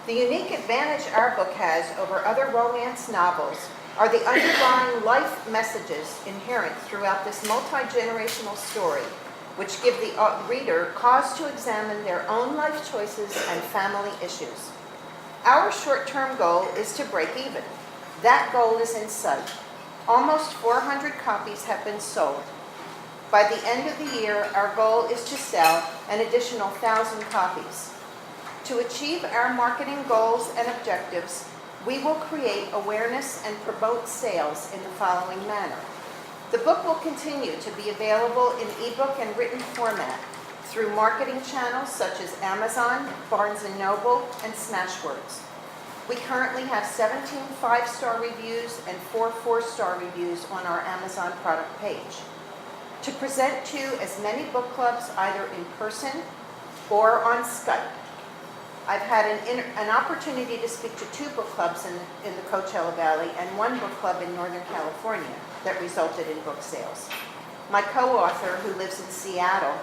The unique advantage our book has over other romance novels are the underlying life messages inherent throughout this multi-generational story, which give the reader cause to examine their own life choices and family issues. Our short-term goal is to break even. That goal is in sight. Almost 400 copies have been sold. By the end of the year, our goal is to sell an additional 1,000 copies. To achieve our marketing goals and objectives, we will create awareness and promote sales in the following manner. The book will continue to be available in ebook and written format through marketing channels such as Amazon, Barnes & Noble, and Smashwords. We currently have 17 5-star reviews and 4 4-star reviews on our Amazon product page. To present to as many book clubs either in person or on Skype. I've had an opportunity to speak to 2 book clubs in the Coachella Valley and 1 book club in Northern California that resulted in book sales. My co-author, who lives in Seattle,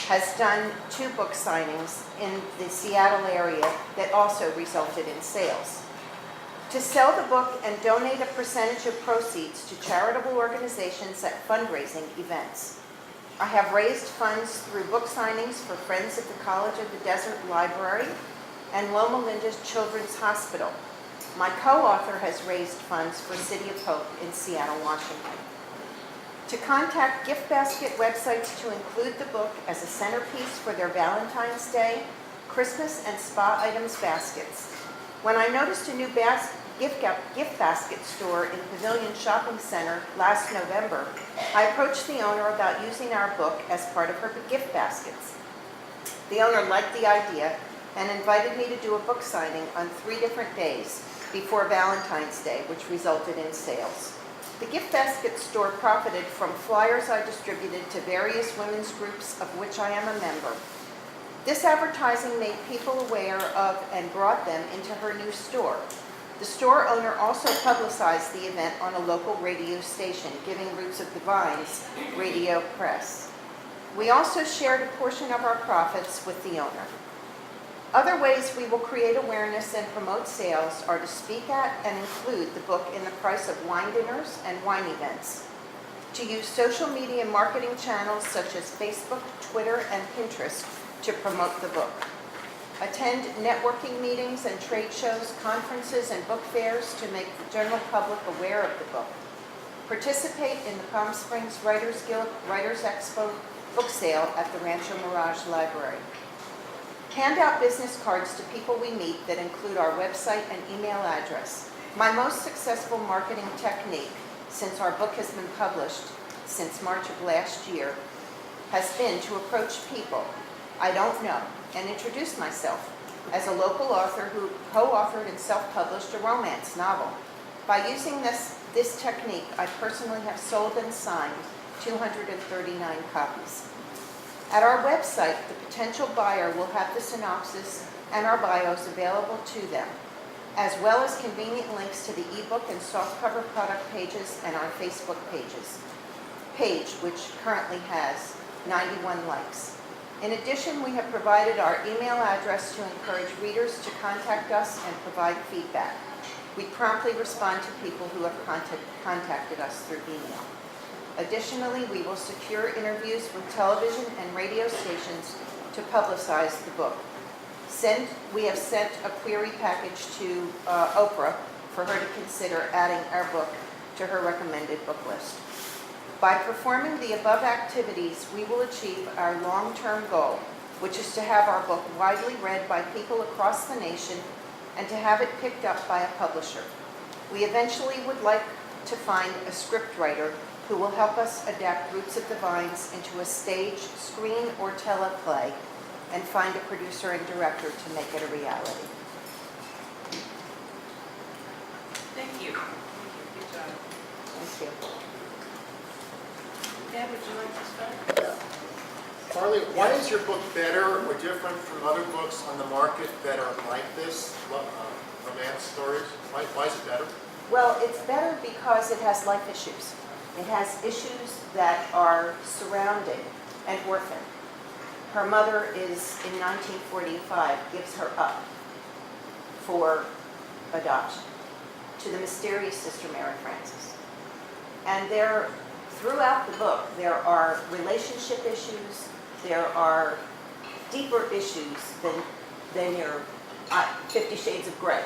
has done 2 book signings in the Seattle area that also resulted in sales. To sell the book and donate a percentage of proceeds to charitable organizations at fundraising events. I have raised funds through book signings for Friends at the College of the Desert Library and Loma Linda Children's Hospital. My co-author has raised funds for City of Hope in Seattle, Washington. To contact gift basket websites to include the book as a centerpiece for their Valentine's Day, Christmas, and spa items baskets. When I noticed a new gift basket store in Pavilion Shopping Center last November, I approached the owner about using our book as part of her gift baskets. The owner liked the idea and invited me to do a book signing on 3 different days before Valentine's Day, which resulted in sales. The gift basket store profited from flyers I distributed to various women's groups of which I am a member. This advertising made people aware of and brought them into her new store. The store owner also publicized the event on a local radio station, giving Roots of the Vines radio press. We also shared a portion of our profits with the owner. Other ways we will create awareness and promote sales are to speak at and include the book in the price of wine dinners and wine events. To use social media marketing channels such as Facebook, Twitter, and Pinterest to promote the book. Attend networking meetings and trade shows, conferences, and book fairs to make the general public aware of the book. Participate in the Palm Springs Writers Guild Writers Expo book sale at the Rancho Mirage Library. Hand out business cards to people we meet that include our website and email address. My most successful marketing technique since our book has been published since March of last year has been to approach people I don't know and introduce myself as a local author who co-authored and self-published a romance novel. By using this technique, I personally have sold and signed 239 copies. At our website, the potential buyer will have the synopsis and our bios available to them, as well as convenient links to the ebook and softcover product pages and our Facebook page, which currently has 91 likes. In addition, we have provided our email address to encourage readers to contact us and provide feedback. We promptly respond to people who have contacted us through email. Additionally, we will secure interviews with television and radio stations to publicize the book. We have sent a query package to Oprah for her to consider adding our book to her recommended book list. By performing the above activities, we will achieve our long-term goal, which is to have our book widely read by people across the nation and to have it picked up by a publisher. We eventually would like to find a scriptwriter who will help us adapt Roots of the Vines into a stage, screen, or teleplay, and find a producer and director to make it a reality. Thank you. Good job. Thank you. Deb, would you like to start? Farley, why is your book better or different from other books on the market that are like this, romance stories? Why is it better? Well, it's better because it has life issues. It has issues that are surrounding an orphan. Her mother is, in 1945, gives her up for adoption to the mysterious Sister Mary Frances. And there, throughout the book, there are relationship issues, there are deeper issues than your 50 Shades of Grey.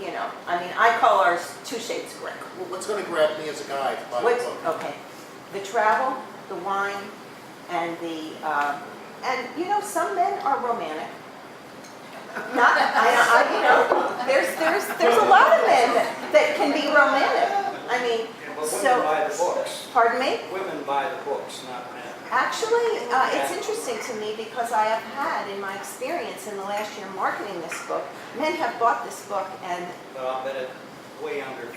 You know, I mean, I call ours 2 Shades of Grey. Well, what's going to grab me as a guy to buy the What's, book? okay, the travel, the wine, and and you know, some men are romantic. Not, you know, there's a lot of men that can be romantic. I mean, Yeah, but women so, buy the books. pardon me? Women buy the books, not men. Actually, it's interesting to me because I have had, in my experience in the last year marketing this book, men have bought this book and But I'll bet it way under 50%,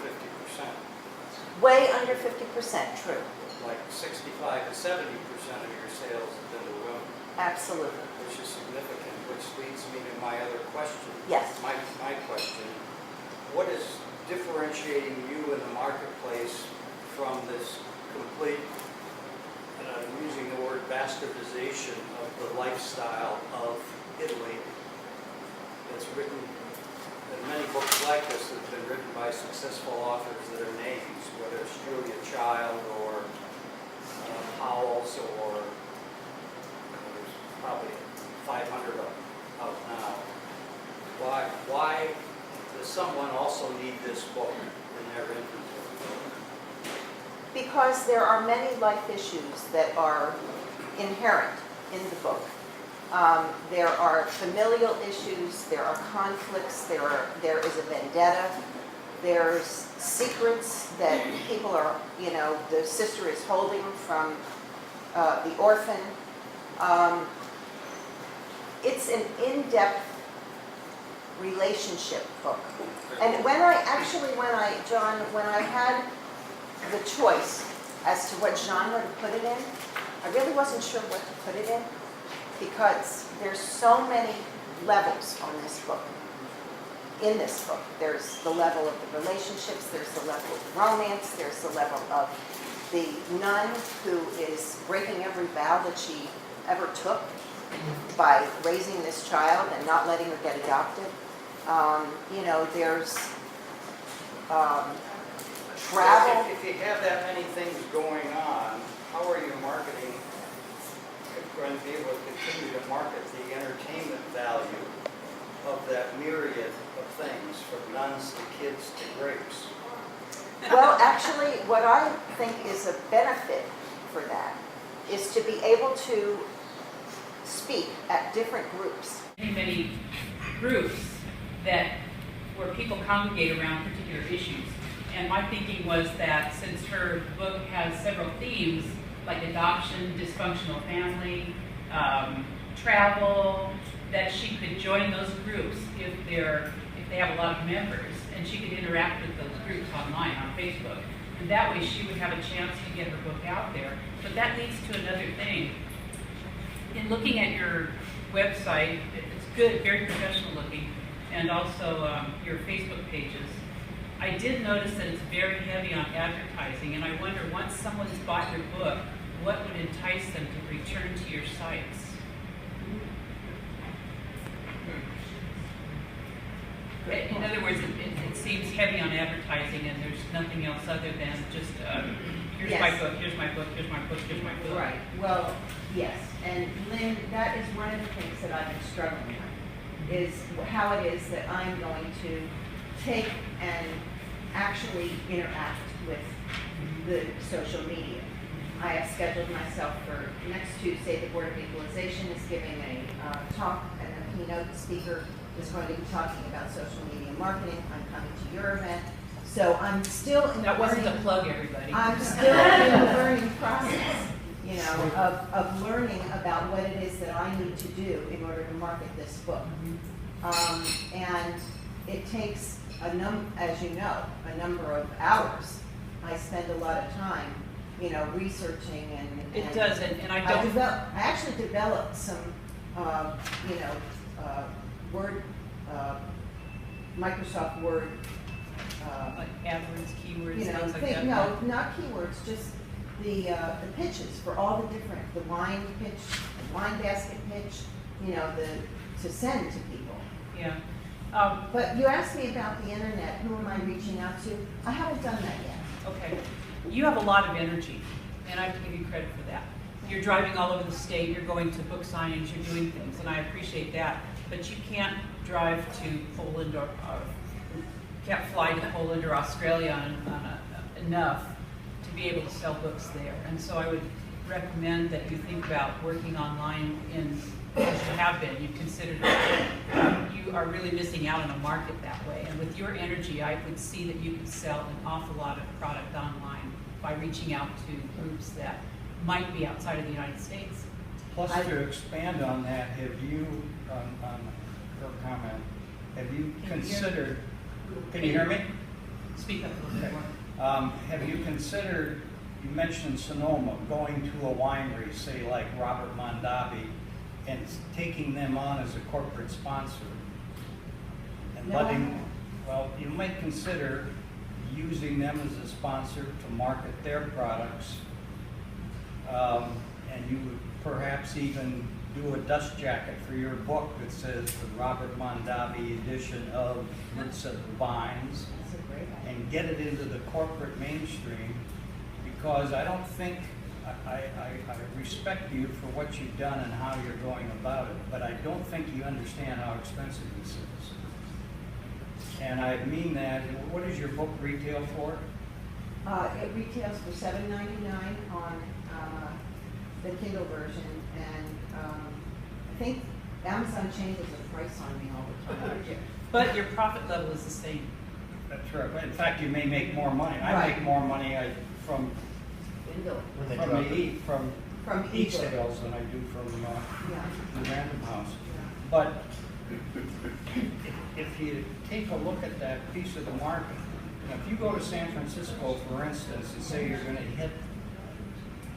way under 50% true. like 65 to 70% of your sales have been to women, Absolutely. which is significant, which leads me to my other question. Yes. My question, what is differentiating you in the marketplace from this complete, and I'm using the word bastardization of the lifestyle of Italy that's written, and many books like this that have been written by successful authors that are names, whether it's Julia Child or Howells or there's probably 500 out now. Why does someone also need this book in their inventory? Because there are many life issues that are inherent in the book. There are familial issues, there are conflicts, there is a vendetta, there's secrets that people are, you know, the sister is holding from the orphan. It's an in-depth relationship book. And when I had the choice as to what genre to put it in, I really wasn't sure what to put it in because there's so many levels on this book. In this book, there's the level of the relationships, there's the level of the romance, there's the level of the nun who is breaking every vow that she ever took by raising this child and not letting her get adopted. You know, there's travel. If you have that many things going on, how are you marketing, going to be able to continue to market the entertainment value of that myriad of things, from nuns to kids to grapes? Well, actually, what I think is a benefit for that is to be able to speak at different groups. Many groups where people congregate around particular issues. And my thinking was that since her book has several themes, like adoption, dysfunctional family, travel, that she could join those groups if they have a lot of members, and she could interact with those groups online on Facebook. And that way she would have a chance to get her book out there. But that leads to another thing. In looking at your website, it's good, very professional looking, and also your Facebook pages. I did notice that it's very heavy on advertising, and I wonder, once someone's bought your book, what would entice them to return to your sites? In other words, it seems heavy on advertising, and there's nothing else other than just, here's my Yes. book, here's my book, here's my book, here's my book. Right, well, yes, and Lynn, that is one of the things that I've been struggling with, is how it is that I'm going to take and actually interact with the social media. I have scheduled myself for next Tuesday. The Board of Equalization is giving a talk, and a keynote speaker is going to be talking about social media marketing. I'm coming to your event. So I'm still in the That wasn't learning- to plug everybody. I'm still in the learning process, you know, of learning about what it is that I need to do in order to market this book. And it takes as you know, a number of hours. I spend a lot of time, you know, researching and It does, and I I don't, actually developed some, you know, Word, Microsoft Word, like AdWords, keywords, you know, things like that. no, not keywords, just the pitches for all the different, the wine pitch, the wine basket pitch, you know, to send to people. Yeah. But you asked me about the internet, who am I reaching out to? I haven't done that yet. Okay, you have a lot of energy, and I have to give you credit for that. You're driving all over the state, you're going to book signings, you're doing things, and I appreciate that. But you can't drive to Poland or can't fly to Poland or Australia enough to be able to sell books there. And so I would recommend that you think about working online as you have been. You've considered it. You are really missing out on a market that way. And with your energy, I would see that you could sell an awful lot of product online by reaching out to groups that might be outside of the United States. Plus, to expand on that, have you, on her comment, have you considered, can you hear me? Speak up a little bit more. Have you considered, you mentioned Sonoma, going to a winery, say like Robert Mondavi, and taking them on as a corporate sponsor? And No, I letting, haven't. well, you might consider using them as a sponsor to market their products. And you would perhaps even do a dust jacket for your book that says the Robert Mondavi edition of Roots of the Vines, That's a great idea. and get it into the corporate mainstream, because I don't think, I respect you for what you've done and how you're going about it, but I don't think you understand how expensive this is. And I mean that, what does your book retail for? It retails for $7.99 on the Kindle version, and I think Amazon changes the price on me all the time. But your profit level is the same. That's right. In fact, you may make more money. I Right. make more money from Kindle. When they from drop the it. from From ebook. e-sales than I do from Yeah. the Random House. Yeah. But if you take a look at that piece of the market, if you go to San Francisco, for instance, and say you're going to hit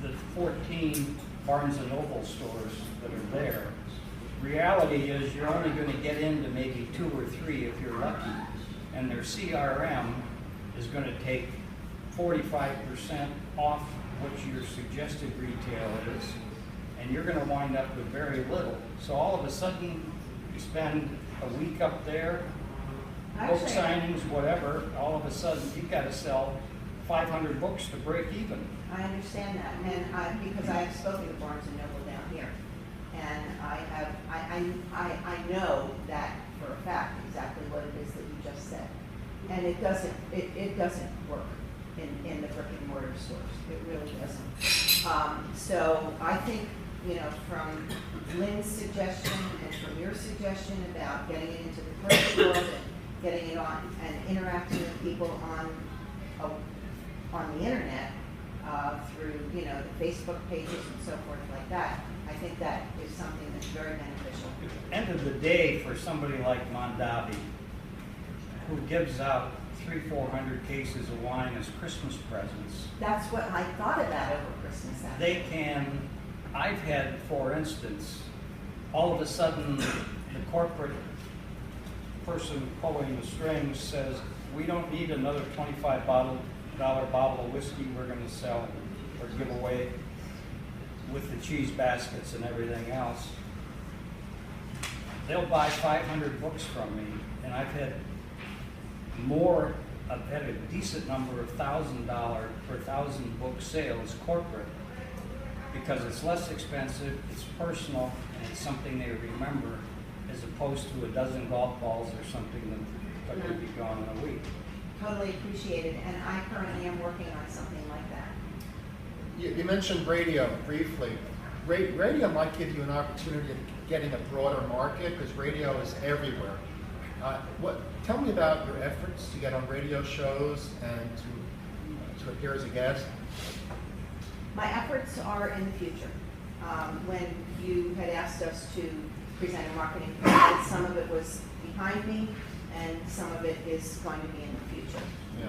the 14 Barnes & Noble stores that are there, reality is you're only going to get into maybe 2 or 3 if you're lucky, and their CRM is going to take 45% off what your suggested retail is, and you're going to wind up with very little. So all of a sudden, you spend a week up there, book Actually, signings, whatever, all of a sudden you've got to sell 500 books to break even. I understand that, and because I have spoken to Barnes and Noble down here, and I know that for a fact exactly what it is that you just said, and it doesn't work in the brick and mortar stores. It really doesn't. So I think, from Lynn's suggestion and from your suggestion about getting it into the commercial world and getting it on and interacting with people on the internet through, the Facebook pages and so forth like that, I think that is something that's very beneficial. At the end of the day, for somebody like Mondavi, who gives out 300-400 cases of wine as Christmas presents, That's what I thought about over Christmas. Actually. they can, I've had, for instance, all of a sudden, the corporate person pulling the strings says, we don't need another $25 bottle of whiskey we're going to sell or give away with the cheese baskets and everything else. They'll buy 500 books from me, and I've had a decent number of $1,000 per 1,000 book sales corporate, because it's less expensive, it's personal, and it's something they remember, as opposed to a dozen golf balls or something that could be gone in a week. Totally appreciate it, and I currently am working on something like that. You mentioned radio briefly. Radio might give you an opportunity of getting a broader market, because radio is everywhere. Tell me about your efforts to get on radio shows and to appear as a guest. My efforts are in the future. When you had asked us to present a marketing plan, some of it was behind me, and some of it is going to be in the future. Yeah.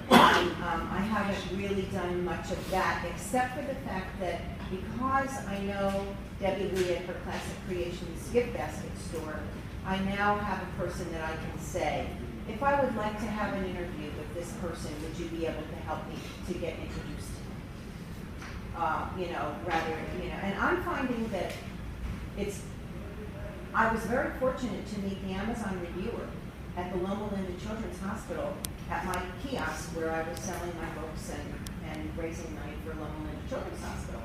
I haven't really done much of that, except for the fact that because I know Debbie Lee at her Classic Creations gift basket store, I now have a person that I can say, if I would like to have an interview with this person, would you be able to help me to get introduced to them? And I'm finding that I was very fortunate to meet the Amazon reviewer at the Loma Linda Children's Hospital at my kiosk where I was selling my books and raising money for Loma Linda Children's Hospital.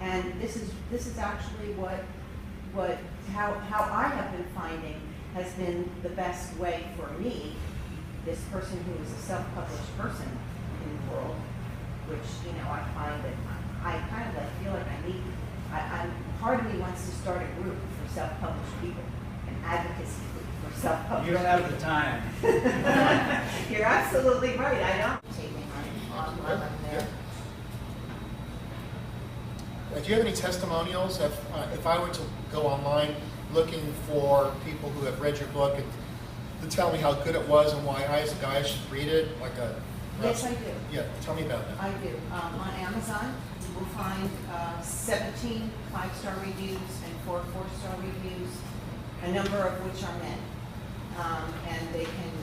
And this is actually how I have been finding has been the best way for me, this person who is a self-published person in the world, which, you know, I find that I kind of feel like I need, part of me wants to start a group for self-published people, an advocacy group for self-published You don't have the time. You're absolutely right, I don't. Taking on there. Do you have any testimonials if I were to go online looking for people who have read your book and to tell me how good it was and why I as a guy should read it? Yes, I do. Yeah, tell me about that. I do. On Amazon, you will find 17 5-star reviews and 4 4-star reviews, a number of which are men. And they can,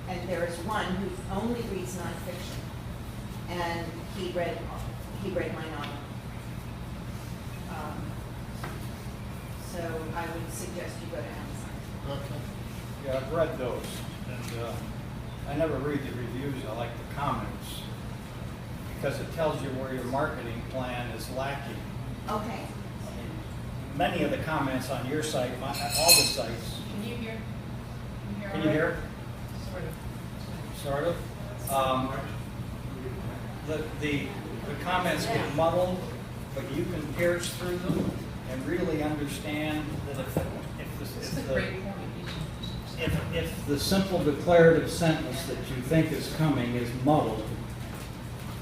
and there is one who only reads nonfiction, and he read my novel. So I would suggest you go to Amazon. Okay. Yeah, I've read those, and I never read the reviews, I like the comments, because it tells you where your marketing plan is lacking. Okay. I mean, many of the comments on your site, all the sites. Can you hear? Can you hear? Sort of. Sort of. The comments get muddled, but you can pierce through them and really understand that This is a great point. if the simple declarative sentence that you think is coming is muddled,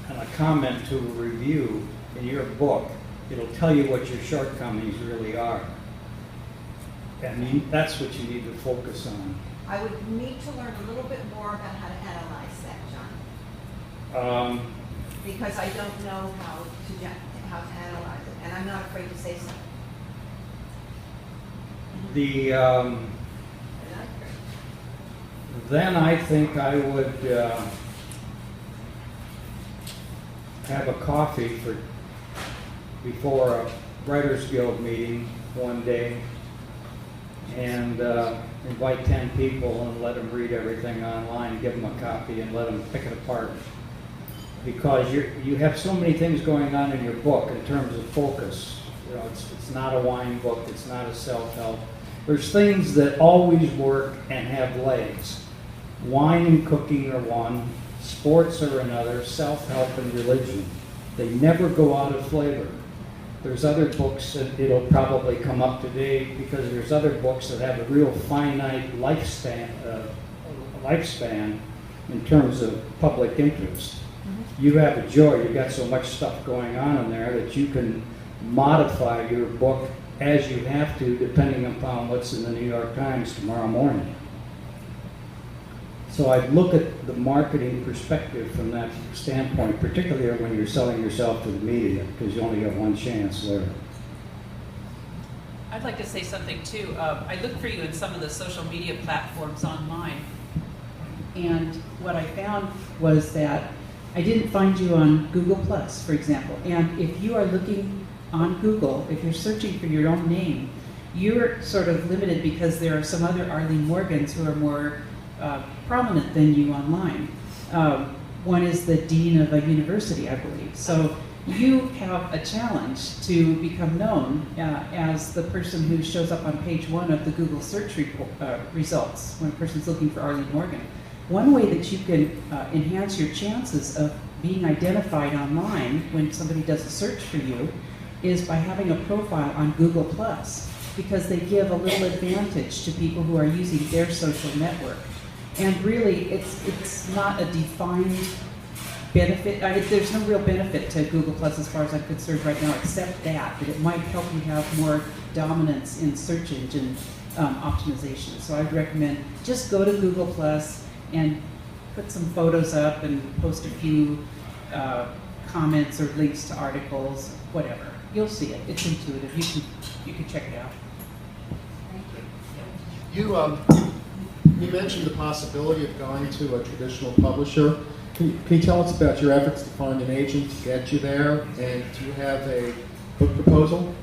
and a comment to a review in your book, it'll tell you what your shortcomings really are. And that's what you need to focus on. I would need to learn a little bit more about how to analyze that, John. Because I don't know how to analyze it, and I'm not afraid to say so. Then I think I would have a coffee before a Writers Guild meeting one day and invite 10 people and let them read everything online, give them a copy and let them pick it apart. Because you have so many things going on in your book in terms of focus. You know, it's not a wine book, it's not a self-help. There's things that always work and have legs. Wine and cooking are one, sports are another, self-help and religion. They never go out of flavor. There's other books that it'll probably come up today because there's other books that have a real finite lifespan in terms of public interest. You have a joy, you've got so much stuff going on in there that you can modify your book as you have to depending upon what's in the New York Times tomorrow morning. So I'd look at the marketing perspective from that standpoint, particularly when you're selling yourself to the media, because you only have one chance there. I'd like to say something too. I looked for you in some of the social media platforms online, and what I found was that I didn't find you on Google Plus, for example. And if you are looking on Google, if you're searching for your own name, you're sort of limited because there are some other Arlene Morgans who are more prominent than you online. One is the dean of a university, I believe. So you have a challenge to become known as the person who shows up on page 1 of the Google search results when a person's looking for Arlene Morgan. One way that you can enhance your chances of being identified online when somebody does a search for you is by having a profile on Google Plus, because they give a little advantage to people who are using their social network. And really, it's not a defined benefit. There's no real benefit to Google Plus as far as I'm concerned right now, except that it might help you have more dominance in search engine optimization. So I'd recommend just go to Google Plus and put some photos up and post a few comments or links to articles, whatever. You'll see it. It's intuitive. You can check it out. Thank you. You mentioned the possibility of going to a traditional publisher. Can you tell us about your efforts to find an agent to get you there? And do you have a book proposal?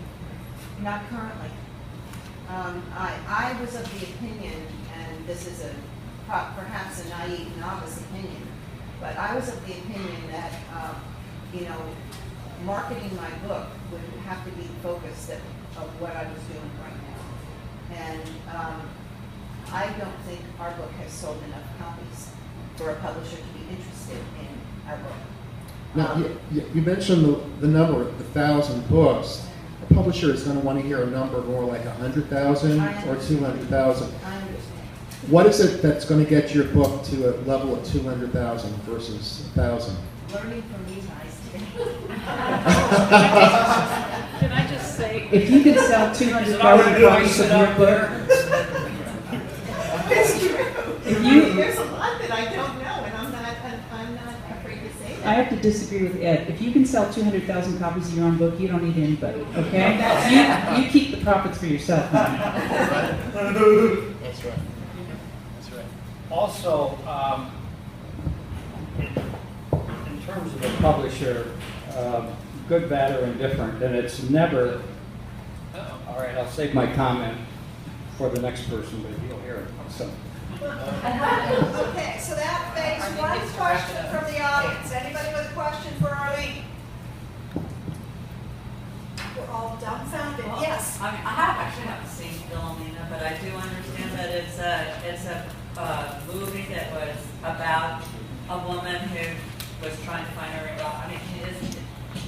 Not currently. I was of the opinion, and this is a perhaps a naive novice opinion, but I was of the opinion that, marketing my book would have to be the focus of what I was doing right now. And I don't think our book has sold enough copies for a publisher to be interested in our book. Now, you mentioned the number, 1,000 books. A publisher is going to want to hear a number more like 100,000 or 200,000. I understand. What is it that's going to get your book to a level of 200,000 versus 1,000? Learning from you guys today. Can I just say? If you can sell 200,000 copies of your book, It's true. If you- There's a lot that I don't know, and I'm not afraid to say that. I have to disagree with Ed. If you can sell 200,000 copies of your own book, you don't need anybody, okay? You keep the profits for yourself. That's right. That's right. Also, in terms of a publisher, good, bad, or indifferent, then it's never, all right, I'll save my comment for the next person, but you'll hear it. So, Okay, so that begs one question from the audience. Anybody with a question for Arlene? We're all dumbfounded. Well, Yes. I mean, actually haven't seen Philomena, but I do understand that it's a movie that was about a woman who was trying to find her dog. I mean,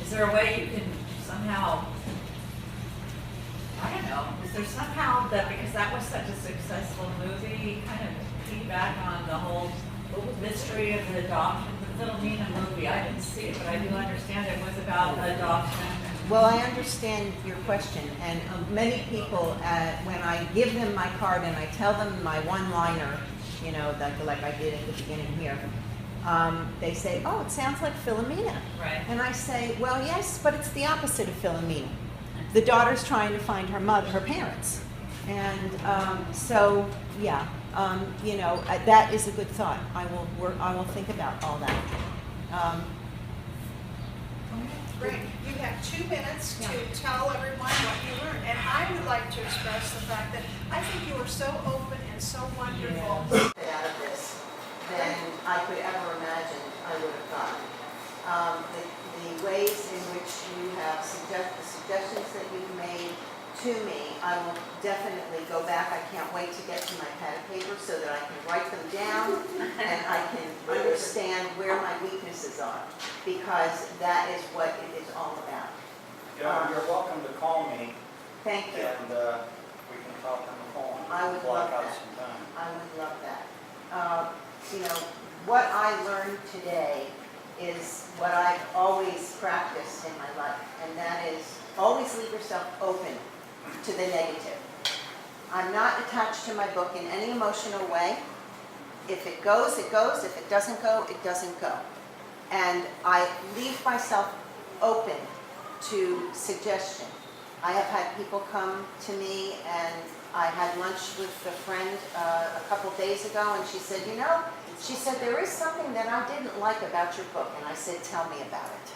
is there a way you can somehow, I don't know, is there somehow that, because that was such a successful movie, kind of piggyback on the whole mystery of the adoption, the Philomena movie? I didn't see it, but I do understand it was about adoption. Well, I understand your question, and many people, when I give them my card and I tell them my one-liner, like I did at the beginning here, they say, "Oh, it sounds like Philomena." Right. And I say, "Well, yes, but it's the opposite of Philomena. The daughter's trying to find her parents." And that is a good thought. I will think about all that. Great. You have 2 minutes to tell everyone what you learned. And I would like to express the fact that I think you are so open and so wonderful. Out of this than I could ever imagine I would have gotten. The ways in which you have the suggestions that you've made to me, I will definitely go back. I can't wait to get to my pad of paper so that I can write them down and I can understand where my weaknesses are, because that is what it is all about. you're welcome to call me, Thank you. and we can talk on the phone. I would Block love out that. some time. I would love that. What I learned today is what I've always practiced in my life, and that is always leave yourself open to the negative. I'm not attached to my book in any emotional way. If it goes, it goes. If it doesn't go, it doesn't go. And I leave myself open to suggestion. I have had people come to me, and I had lunch with a friend a couple days ago, and she said, there is something that I didn't like about your book. And I said, tell me about it.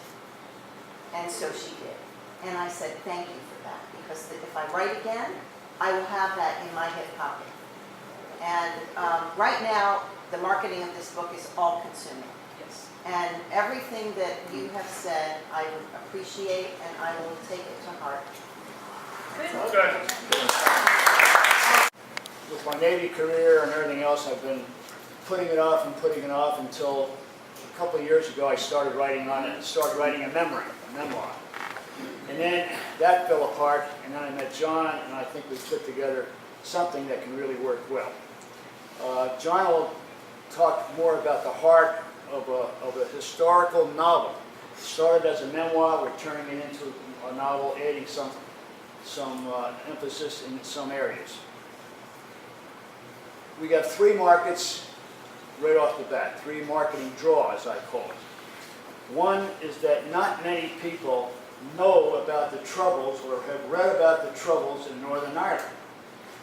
And so she did. And I said, thank you for that, because if I write again, I will have that in my hip pocket. And right now, the marketing of this book is all-consuming. Yes. And everything that you have said, I would appreciate, and I will take it to heart. With my Navy career and everything else, I've been putting it off until a couple of years ago I started writing on it, started writing a memoir. And then that fell apart, and then I met John, and I think we put together something that can really work well. John will talk more about the heart of a historical novel. It started as a memoir, we're turning it into a novel, adding some emphasis in some areas. We got 3 markets right off the bat, 3 marketing draws, I call it. One is that not many people know about the Troubles or have read about the Troubles in Northern Ireland.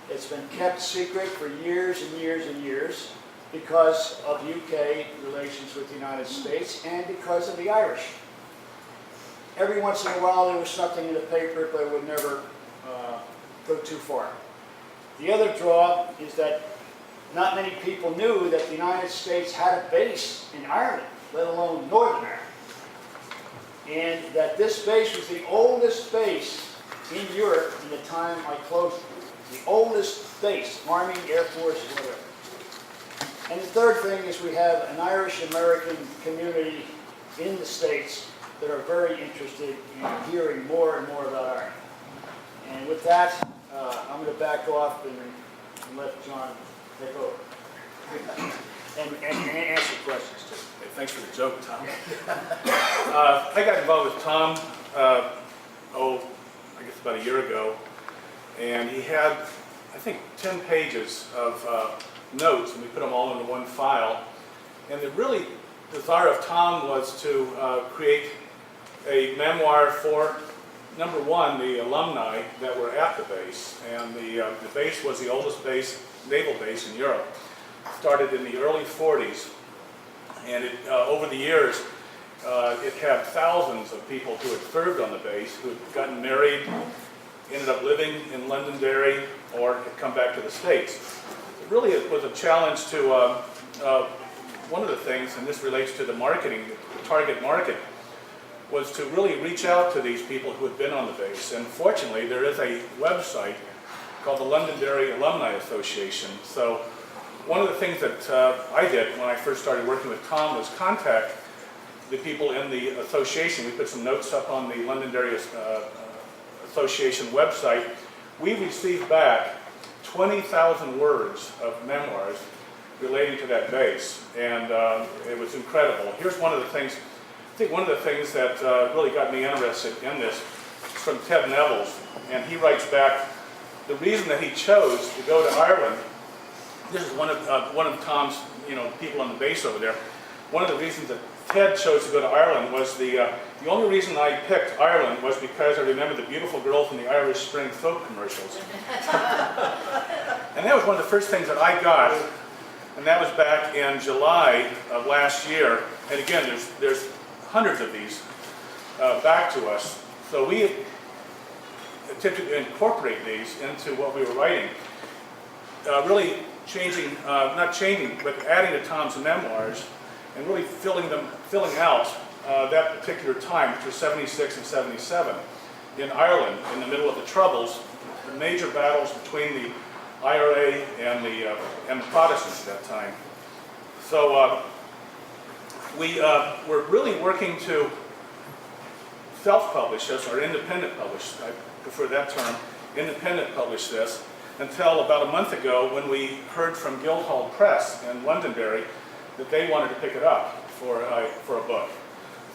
It's been kept secret for years and years and years because of UK relations with the United States and because of the Irish. Every once in a while there was something in the paper, but it would never go too far. The other draw is that not many people knew that the United States had a base in Ireland, let alone Northern Ireland. And that this base was the oldest base in Europe in the time I closed it. The oldest base, Army, Air Force, whatever. And the third thing is we have an Irish-American community in the States that are very interested in hearing more and more about Ireland. And with that, I'm going to back off and let John take over. And answer questions too. Hey, thanks for the joke, Tom. I got involved with Tom, I guess about a year ago, and he had, I think, 10 pages of notes, and we put them all into one file. And the really desire of Tom was to create a memoir for, number one, the alumni that were at the base. And the base was the oldest base, naval base in Europe. Started in the early 40s, and it, over the years, it had thousands of people who had served on the base, who had gotten married, ended up living in Londonderry, or had come back to the States. Really, it was a challenge to, one of the things, and this relates to the marketing, the target market, was to really reach out to these people who had been on the base. And fortunately, there is a website called the Londonderry Alumni Association. So one of the things that I did when I first started working with Tom was contact the people in the association. We put some notes up on the Londonderry Association website. We received back 20,000 words of memoirs relating to that base, and it was incredible. Here's one of the things, I think one of the things that really got me interested in this is from Ted Nevels, and he writes back, the reason that he chose to go to Ireland, this is one of Tom's, people on the base over there, one of the reasons that Ted chose to go to Ireland was the only reason I picked Ireland was because I remember the beautiful girl from the Irish Spring folk commercials. And that was one of the first things that I got, and that was back in July of last year. And again, there's hundreds of these back to us. So we attempted to incorporate these into what we were writing. Really changing, not changing, but adding to Tom's memoirs and really filling out that particular time, which was 76 and 77, in Ireland, in the middle of the Troubles, the major battles between the IRA and the Protestants at that time. So we're really working to self-publish this, or independent publish, I prefer that term, independent publish this, until about a month ago when we heard from Guildhall Press in Londonderry that they wanted to pick it up for a book.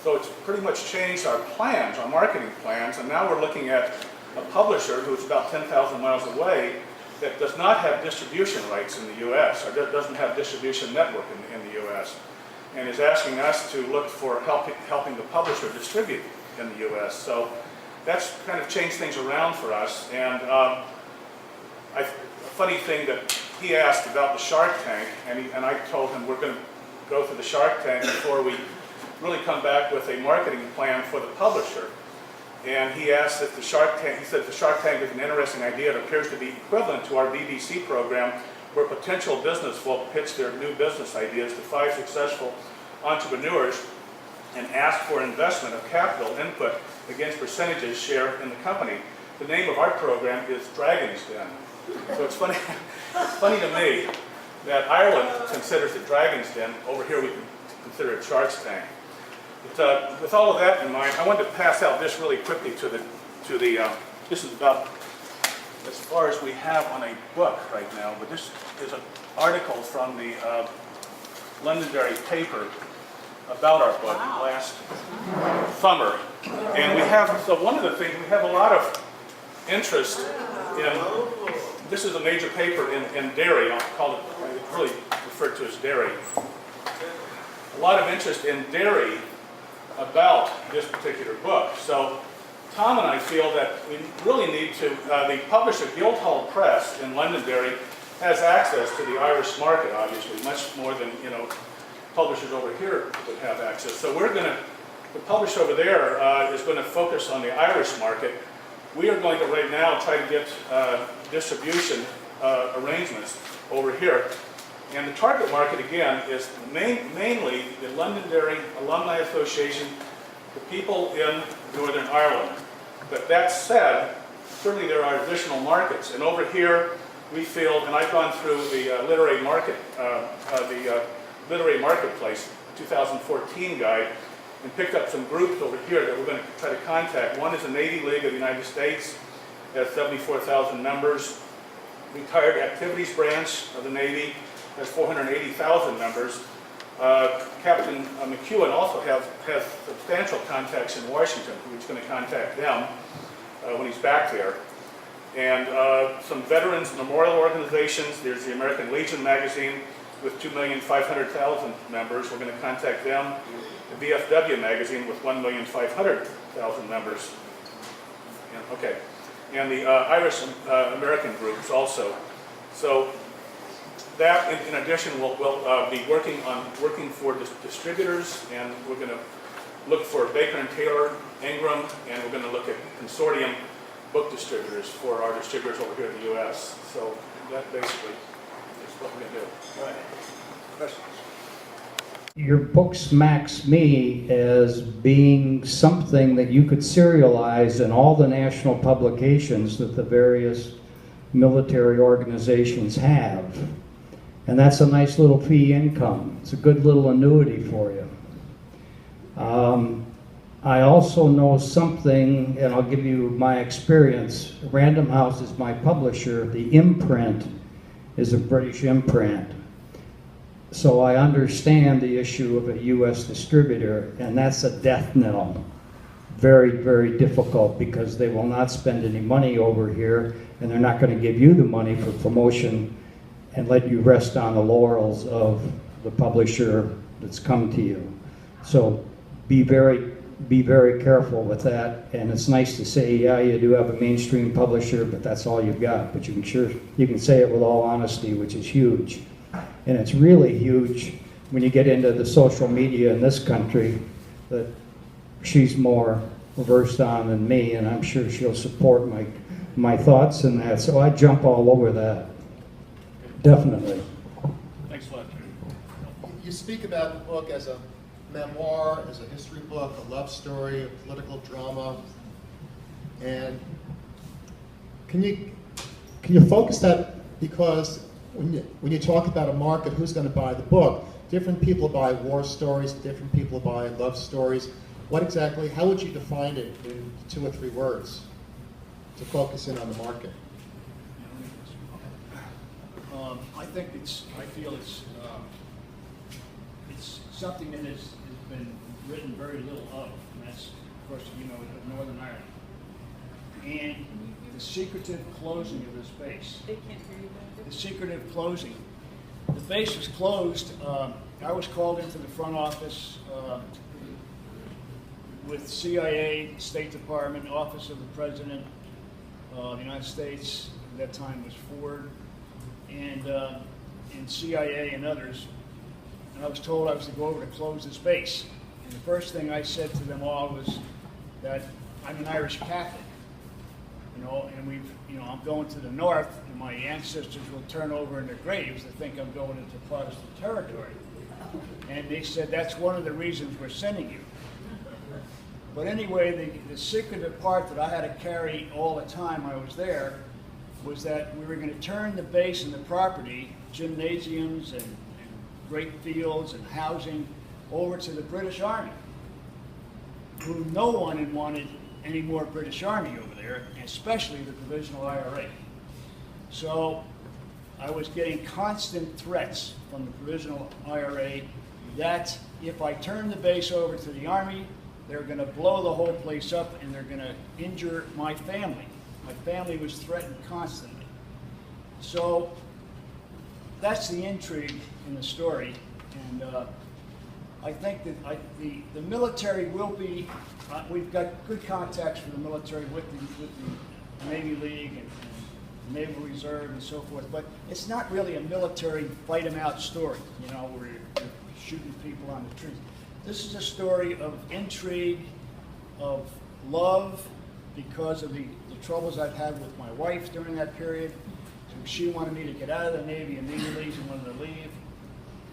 So it's pretty much changed our plans, our marketing plans, and now we're looking at a publisher who's about 10,000 miles away that does not have distribution rights in the U.S., or doesn't have distribution network in the U.S., and is asking us to look for helping the publisher distribute in the U.S. So that's kind of changed things around for us. And a funny thing that he asked about the Shark Tank, and I told him we're going to go through the Shark Tank before we really come back with a marketing plan for the publisher. And he asked if the Shark Tank, he said the Shark Tank is an interesting idea. It appears to be equivalent to our BBC program, where potential business folk pitch their new business ideas to 5 successful entrepreneurs and ask for investment of capital input against percentages share in the company. The name of our program is Dragon's Den. So it's funny to me that Ireland considers it Dragon's Den. Over here we consider it Shark's Tank. But, with all of that in mind, I wanted to pass out this really quickly to the this is about as far as we have on a book right now, but this is an article from the Londonderry paper about our book last summer. And we have, so one of the things, we have a lot of interest in, this is a major paper in Derry, I'll call it, it's really referred to as Derry. A lot of interest in Derry about this particular book. So Tom and I feel that we really need to, the publisher Guildhall Press in Londonderry has access to the Irish market, obviously, much more than, publishers over here would have access. So we're going to, the publisher over there is going to focus on the Irish market. We are going to right now try to get distribution arrangements over here. And the target market, again, is mainly the Londonderry Alumni Association, the people in Northern Ireland. But that said, certainly there are additional markets. And over here, we feel, and I've gone through the literary marketplace 2014 guide, and picked up some groups over here that we're going to try to contact. One is the Navy League of the United States, has 74,000 members. Retired Activities Branch of the Navy has 480,000 members. Captain McEwen also has substantial contacts in Washington. He's going to contact them when he's back there. And some veterans memorial organizations. There's the American Legion magazine with 2,500,000 members. We're going to contact them. The VFW magazine with 1,500,000 members. Okay. And the Irish American groups also. So that, in addition, we'll be working for distributors, and we're going to look for Baker and Taylor, Ingram, and we're going to look at consortium book distributors for our distributors over here in the U.S. So that basically is what we're going to do. Go ahead. Questions? Your book smacks me as being something that you could serialize in all the national publications that the various military organizations have. And that's a nice little fee income. It's a good little annuity for you. I also know something, and I'll give you my experience. Random House is my publisher. The imprint is a British imprint. So I understand the issue of a U.S. distributor, and that's a death knell. Very, very difficult, because they will not spend any money over here, and they're not going to give you the money for promotion and let you rest on the laurels of the publisher that's come to you. So be very careful with that. And it's nice to say, yeah, you do have a mainstream publisher, but that's all you've got. But you can say it with all honesty, which is huge. And it's really huge when you get into the social media in this country that she's more versed on than me, and I'm sure she'll support my thoughts in that. So I jump all over that. Definitely. Thanks a lot. You speak about the book as a memoir, as a history book, a love story, a political drama, and can you focus that, because when you talk about a market, who's going to buy the book? Different people buy war stories, different people buy love stories. What exactly, how would you define it in 2 or 3 words to focus in on the market? I feel it's something that has been written very little of, and that's, of course, Northern Ireland. And the secretive closing of this base. They can't hear you. The secretive closing. The base was closed. I was called into the front office with CIA, State Department, Office of the President of the United States. At that time was Ford, and CIA and others. And I was told I was to go over to close this base. And the first thing I said to them all was that I'm an Irish Catholic. And I'm going to the north, and my ancestors will turn over in their graves to think I'm going into Protestant territory. And they said, that's one of the reasons we're sending you. But anyway, the secretive part that I had to carry all the time I was there was that we were going to turn the base and the property, gymnasiums and great fields and housing, over to the British Army, who no one had wanted any more British Army over there, especially the Provisional IRA. So I was getting constant threats from the Provisional IRA that if I turned the base over to the Army, they're going to blow the whole place up and they're going to injure my family. My family was threatened constantly. So that's the intrigue in the story. And I think that the military will be, we've got good contacts for the military with the Navy League and Naval Reserve and so forth, but it's not really a military fight them out story, where you're shooting people on the trees. This is a story of intrigue, of love, because of the troubles I've had with my wife during that period, she wanted me to get out of the Navy immediately, she wanted to leave.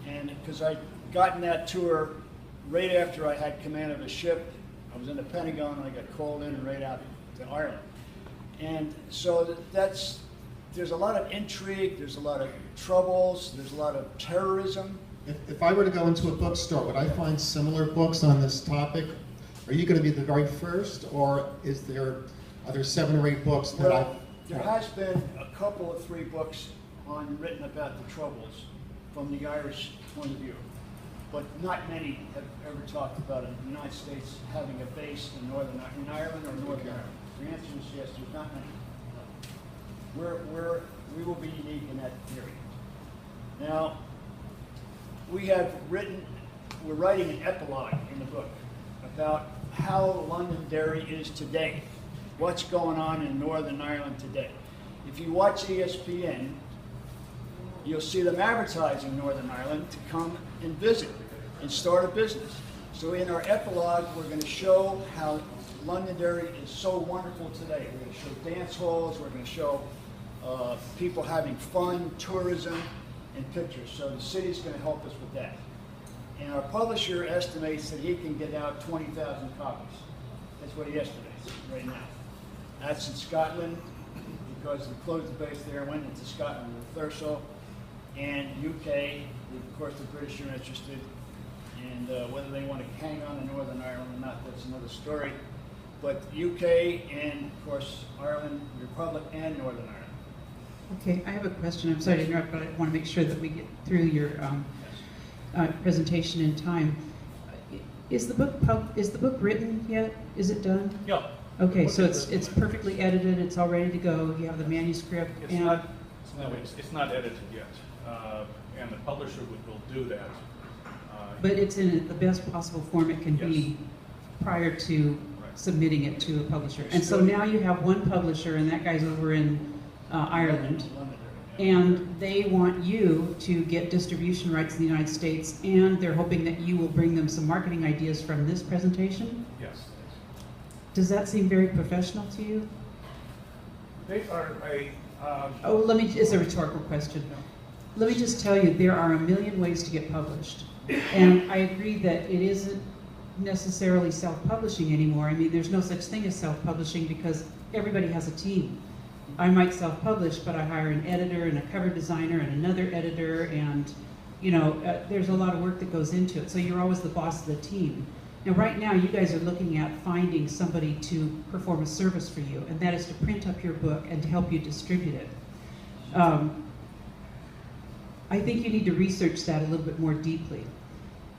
And because I'd gotten that to her right after I had command of the ship, I was in the Pentagon and I got called in and right out to Ireland. And so there's a lot of intrigue, there's a lot of troubles, there's a lot of terrorism. If I were to go into a bookstore, would I find similar books on this topic? Are you going to be the very first, or are there 7 or 8 books that Well, there has been a couple of 3 books written about the troubles from the Irish point of view, but not many have ever talked about the United States having a base in Ireland or Northern Ireland. The answer is yes. There's not many. We will be unique in that area. Now, we're writing an epilogue in the book about how Londonderry is today, what's going on in Northern Ireland today. If you watch ESPN, you'll see them advertising Northern Ireland to come and visit and start a business. So in our epilogue, we're going to show how Londonderry is so wonderful today. We're going to show dance halls, we're going to show people having fun, tourism, and pictures. So the city's going to help us with that. And our publisher estimates that he can get out 20,000 copies. That's what he estimates right now. That's in Scotland, because we closed the base there and went into Scotland with Thurso, and UK, of course the British are interested, and whether they want to hang on to Northern Ireland or not, that's another story. But UK and, of course, Ireland, Republic, and Northern Ireland. Okay, I have a question. I'm sorry to interrupt, but I want to make sure that we get through your presentation in time. Is the book written yet? Is it done? Yeah. Okay, so it's perfectly edited. It's all ready to go. You have the manuscript. It's not edited yet, and the publisher will do that. But it's in the best possible form it can be prior to submitting it to a publisher. And so now you have one publisher, and that guy's over in Ireland, and they want you to get distribution rights in the United States, and they're hoping that you will bring them some marketing ideas from this presentation? Yes. Does that seem very professional to you? They are It's a rhetorical question. Let me just tell you, there are a million ways to get published. And I agree that it isn't necessarily self-publishing anymore. I mean, there's no such thing as self-publishing because everybody has a team. I might self-publish, but I hire an editor and a cover designer and another editor, and there's a lot of work that goes into it. So you're always the boss of the team. Now, right now, you guys are looking at finding somebody to perform a service for you, and that is to print up your book and to help you distribute it. I think you need to research that a little bit more deeply.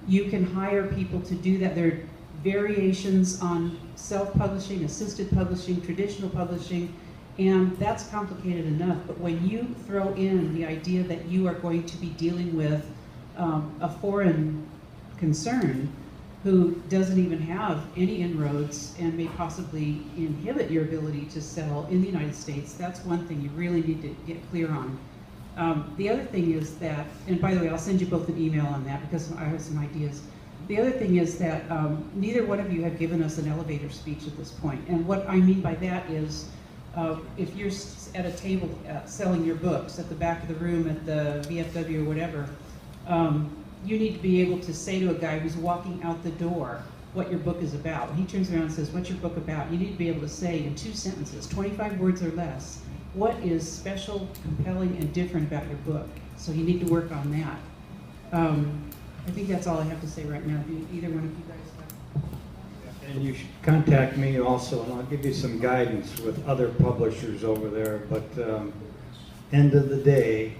You can hire people to do that. There are variations on self-publishing, assisted publishing, traditional publishing, and that's complicated enough. But when you throw in the idea that you are going to be dealing with a foreign concern who doesn't even have any inroads and may possibly inhibit your ability to sell in the United States, that's one thing you really need to get clear on. The other thing is that, and by the way, I'll send you both an email on that because I have some ideas. The other thing is that neither one of you have given us an elevator speech at this point. And what I mean by that is, if you're at a table selling your books at the back of the room at the VFW or whatever, you need to be able to say to a guy who's walking out the door what your book is about. When he turns around and says, "What's your book about?" You need to be able to say in 2 sentences, 25 words or less, what is special, compelling, and different about your book. So you need to work on that. I think that's all I have to say right now. Do either one of you guys have? And you should contact me also, and I'll give you some guidance with other publishers over there. But end of the day,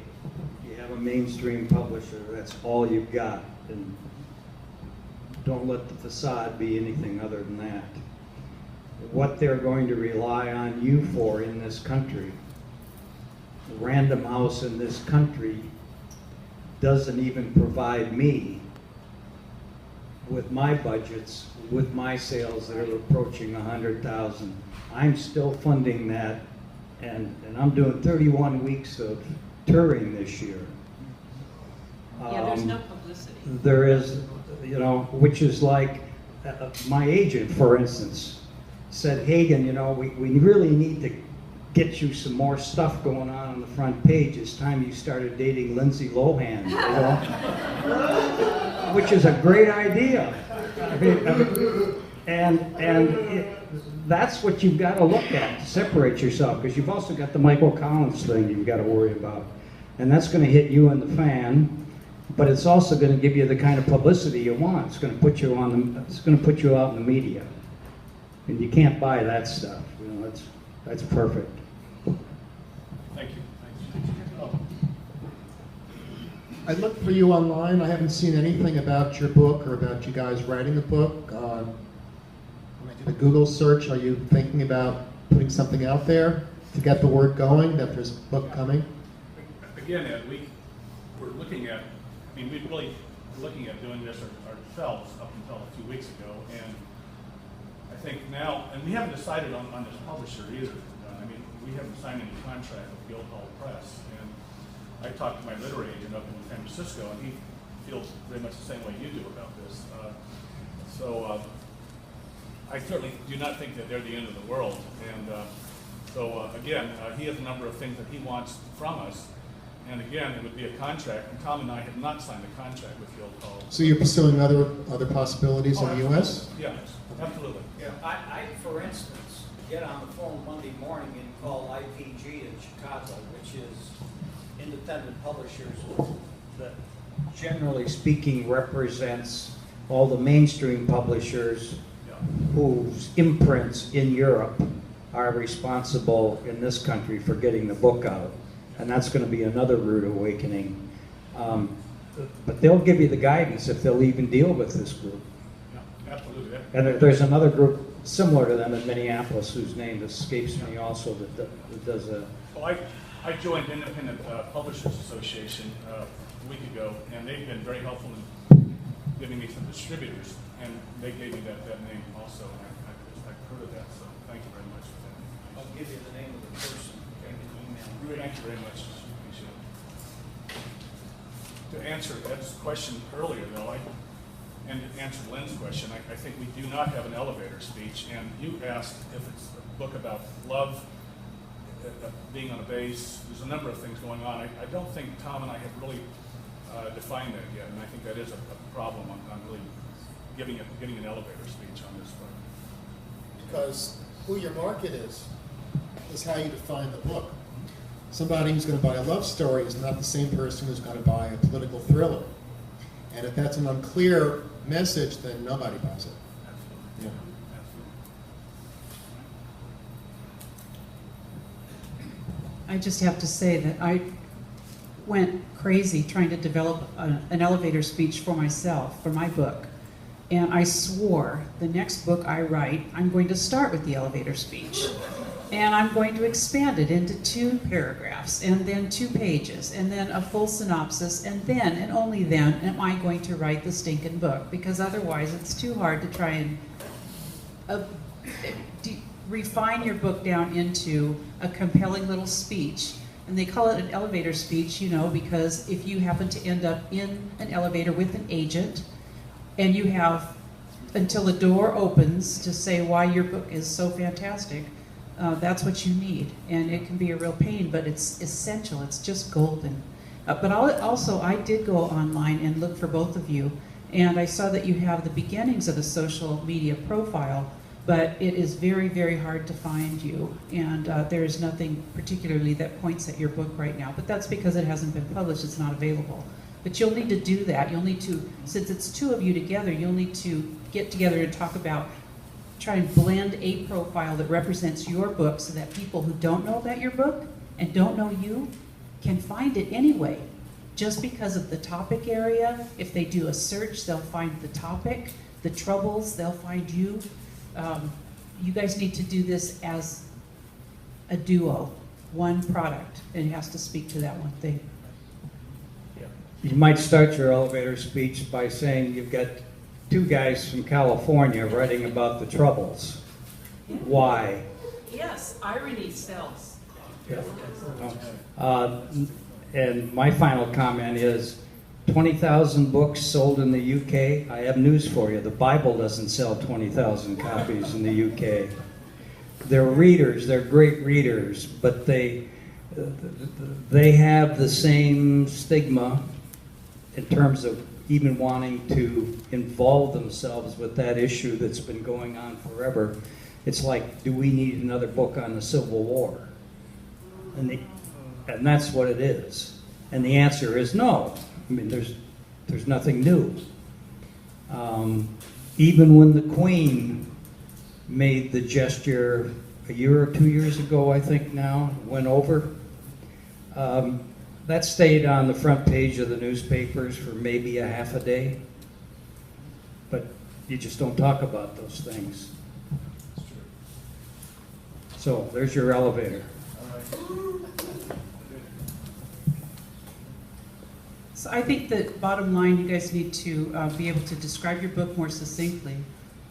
you have a mainstream publisher. That's all you've got, and don't let the facade be anything other than that. What they're going to rely on you for in this country, Random House in this country doesn't even provide me with my budgets, with my sales that are approaching 100,000. I'm still funding that, and I'm doing 31 weeks of touring this year. Yeah, there's no publicity. There is, which is like my agent, for instance, said, "Hagen, we really need to get you some more stuff going on the front page. It's time you started dating Lindsay Lohan, you know? Which is a great idea. That's what you've got to look at to separate yourself, because you've also got the Michael Collins thing you've got to worry about. And that's going to hit you and the fan, but it's also going to give you the kind of publicity you want. It's going to put you it's going to put you out in the media. And you can't buy that stuff. You know, that's perfect. Thank you. I looked for you online. I haven't seen anything about your book or about you guys writing a book. When I did a Google search, are you thinking about putting something out there to get the word going that there's a book coming? Again, Ed, we're looking at, we're really looking at doing this ourselves up until a few weeks ago, and I think now, and we haven't decided on this publisher either. We haven't signed any contract with Guildhall Press, and I talked to my literary agent up in San Francisco, and he feels very much the same way you do about this. I certainly do not think that they're the end of the world, and again, he has a number of things that he wants from us. And again, it would be a contract, and Tom and I have not signed a contract with Guildhall. So you're pursuing other possibilities in the U.S.? Yes, absolutely. Yeah, I, for instance, get on the phone Monday morning and call IPG in Chicago, which is independent publishers that, generally speaking, represents all the mainstream publishers whose imprints in Europe are responsible in this country for getting the book out. And that's going to be another rude awakening. But they'll give you the guidance if they'll even deal with this group. Yeah, absolutely. And there's another group similar to them in Minneapolis whose name escapes me also that does a... Well, I joined Independent Publishers Association a week ago, and they've been very helpful in giving me some distributors, and they gave me that name also. I've heard of that, so thank you very much for that. I'll give you the name of the person. Thank you very much. Appreciate it. To answer Ed's question earlier, though, and to answer Lynn's question, I think we do not have an elevator speech. And you asked if it's a book about love, being on a base. There's a number of things going on. I don't think Tom and I have really defined that yet, and I think that is a problem on really getting an elevator speech on this one. Because who your market is how you define the book. Somebody who's going to buy a love story is not the same person who's going to buy a political thriller. And if that's an unclear message, then nobody buys it. Absolutely. Yeah. Absolutely. I just have to say that I went crazy trying to develop an elevator speech for myself, for my book. And I swore the next book I write, I'm going to start with the elevator speech. And I'm going to expand it into 2 paragraphs, and then 2 pages, and then a full synopsis, and then, and only then, am I going to write the stinking book, because otherwise it's too hard to try and refine your book down into a compelling little speech. And they call it an elevator speech, you know, because if you happen to end up in an elevator with an agent, and you have until the door opens to say why your book is so fantastic, that's what you need, and it can be a real pain, but it's essential. It's just golden. But I did go online and look for both of you, and I saw that you have the beginnings of a social media profile, but it is very, very hard to find you, and there is nothing particularly that points at your book right now. But that's because it hasn't been published. It's not available. But you'll need to do that. You'll need to, since it's 2 of you together, you'll need to get together and talk about, try and blend a profile that represents your book so that people who don't know about your book and don't know you can find it anyway. Just because of the topic area, if they do a search, they'll find the topic, the troubles, they'll find you. You guys need to do this as a duo, one product, and it has to speak to that one thing. You might start your elevator speech by saying you've got 2 guys from California writing about the troubles. Yeah. Why? Yes, irony sells. And my final comment is 20,000 books sold in the UK. I have news for you. The Bible doesn't sell 20,000 copies in the UK. they're readers, they're great readers, but they have the same stigma in terms of even wanting to involve themselves with that issue that's been going on forever. It's like, do we need another book on the Civil War? And that's what it is. And the answer is no. I mean, there's nothing new. Even when the Queen made the gesture a year or 2 years ago, I think now, went over, that stayed on the front page of the newspapers for maybe a half a day. But you just don't talk about those things. So there's your elevator. So I think that bottom line, you guys need to be able to describe your book more succinctly.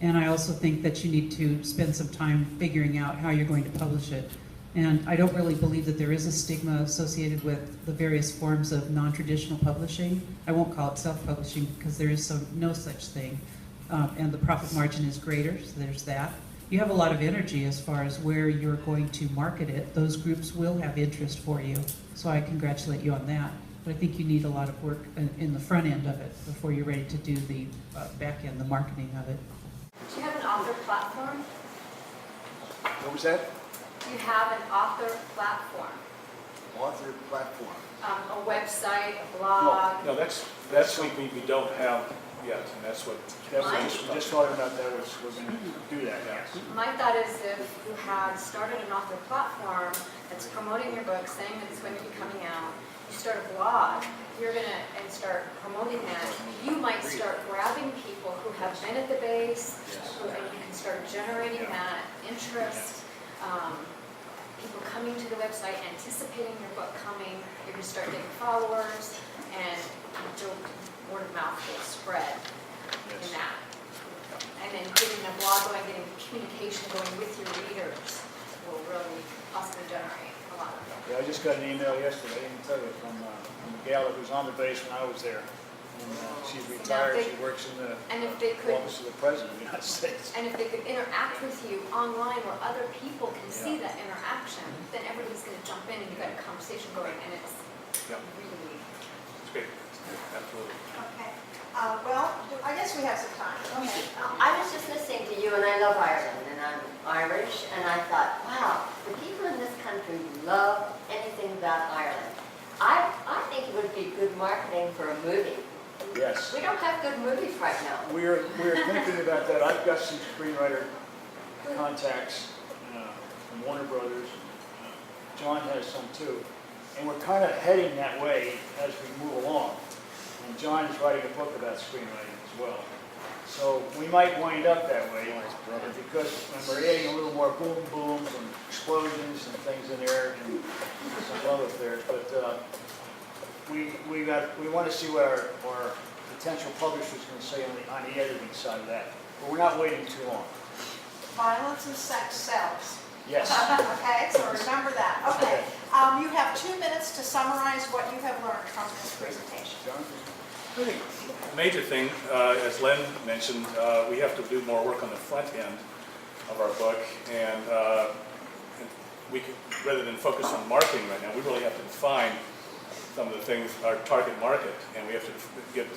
And I also think that you need to spend some time figuring out how you're going to publish it. And I don't really believe that there is a stigma associated with the various forms of non-traditional publishing. I won't call it self-publishing because there is no such thing. And the profit margin is greater, so there's that. You have a lot of energy as far as where you're going to market it. Those groups will have interest for you. So I congratulate you on that. But I think you need a lot of work in the front end of it before you're ready to do the back end, the marketing of it. Do you have an author platform? What was that? Do you have an author platform? Author platform. A website, a blog? No, that's we don't have yet, and that's what. We just talking about that, we're going to do that, yes. My thought is if you had started an author platform that's promoting your book, saying that it's going to be coming out, you start a blog, you're going to, and start promoting that, you might start grabbing people who have been at the base, and you can start generating that interest. People coming to the website, anticipating your book coming, you're going to start getting followers, and word of mouth will spread in that. And then getting a blog going, getting communication going with your readers will really possibly generate a lot of them. Yeah, I just got an email yesterday, I didn't tell you, from a gal that was on the base when I was there. And she's retired, she works in the office of the President of the United States. And if they could interact with you online where other people can see that interaction, then everybody's going to jump in and you've got a conversation going, and it's really... It's great. Absolutely. Okay. Well, I guess we have some time. Go ahead. I was just listening to you, and I love Ireland, and I'm Irish, and I thought, wow, the people in this country love anything about Ireland. I think it would be good marketing for a movie. Yes. We don't have good movies right now. We're thinking about that. I've got some screenwriter contacts from Warner Brothers. John has some too. And we're kind of heading that way as we move along. And John is writing a book about screenwriting as well. So we might wind up that way, because when we're adding a little more boom booms and explosions and things in there and some love affairs. But we want to see what our potential publisher is going to say on the editing side of that. But we're not waiting too long. Violence and sex sells. Yes. Okay, so remember that. Okay. You have 2 minutes to summarize what you have learned from this presentation. John? I think the major thing, as Len mentioned, we have to do more work on the front end of our book, and we could, rather than focus on marketing right now, we really have to define some of the things, our target market, and we have to get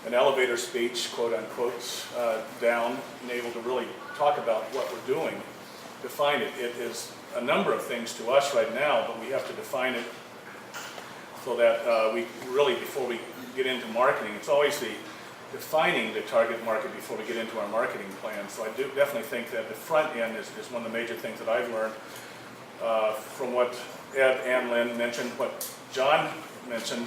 an elevator speech, quote unquote, down and able to really talk about what we're doing, define it. It is a number of things to us right now, but we have to define it so that we really, before we get into marketing, it's always the defining the target market before we get into our marketing plan. So I do definitely think that the front end is one of the major things that I've learned from what Ed and Lynn mentioned, what John mentioned.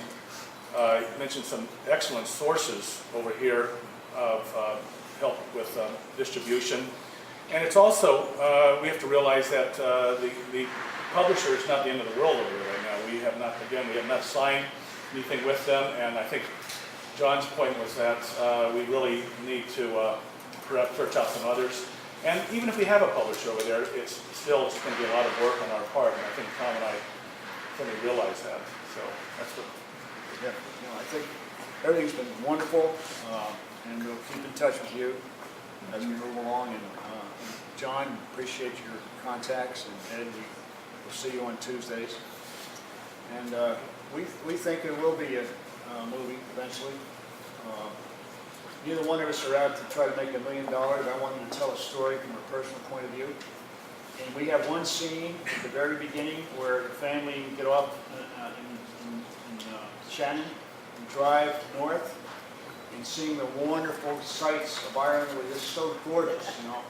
He mentioned some excellent sources over here of help with distribution. And it's also, we have to realize that the publisher is not the end of the world over here right now. We have not signed anything with them, and I think John's point was that we really need to perhaps search out some others. And even if we have a publisher over there, it's still just going to be a lot of work on our part, and I think Tom and I certainly realize that. So that's what. Yeah, I think everything's been wonderful, and we'll keep in touch with you as we move along, and John, appreciate your contacts, and Ed, we'll see you on Tuesdays. And we think there will be a movie eventually. Neither one of us are out to try to make $1 million. I wanted to tell a story from a personal point of view. And we have one scene at the very beginning where the family get off in Shannon and drive north, and seeing the wonderful sights of Ireland was just so gorgeous, you know.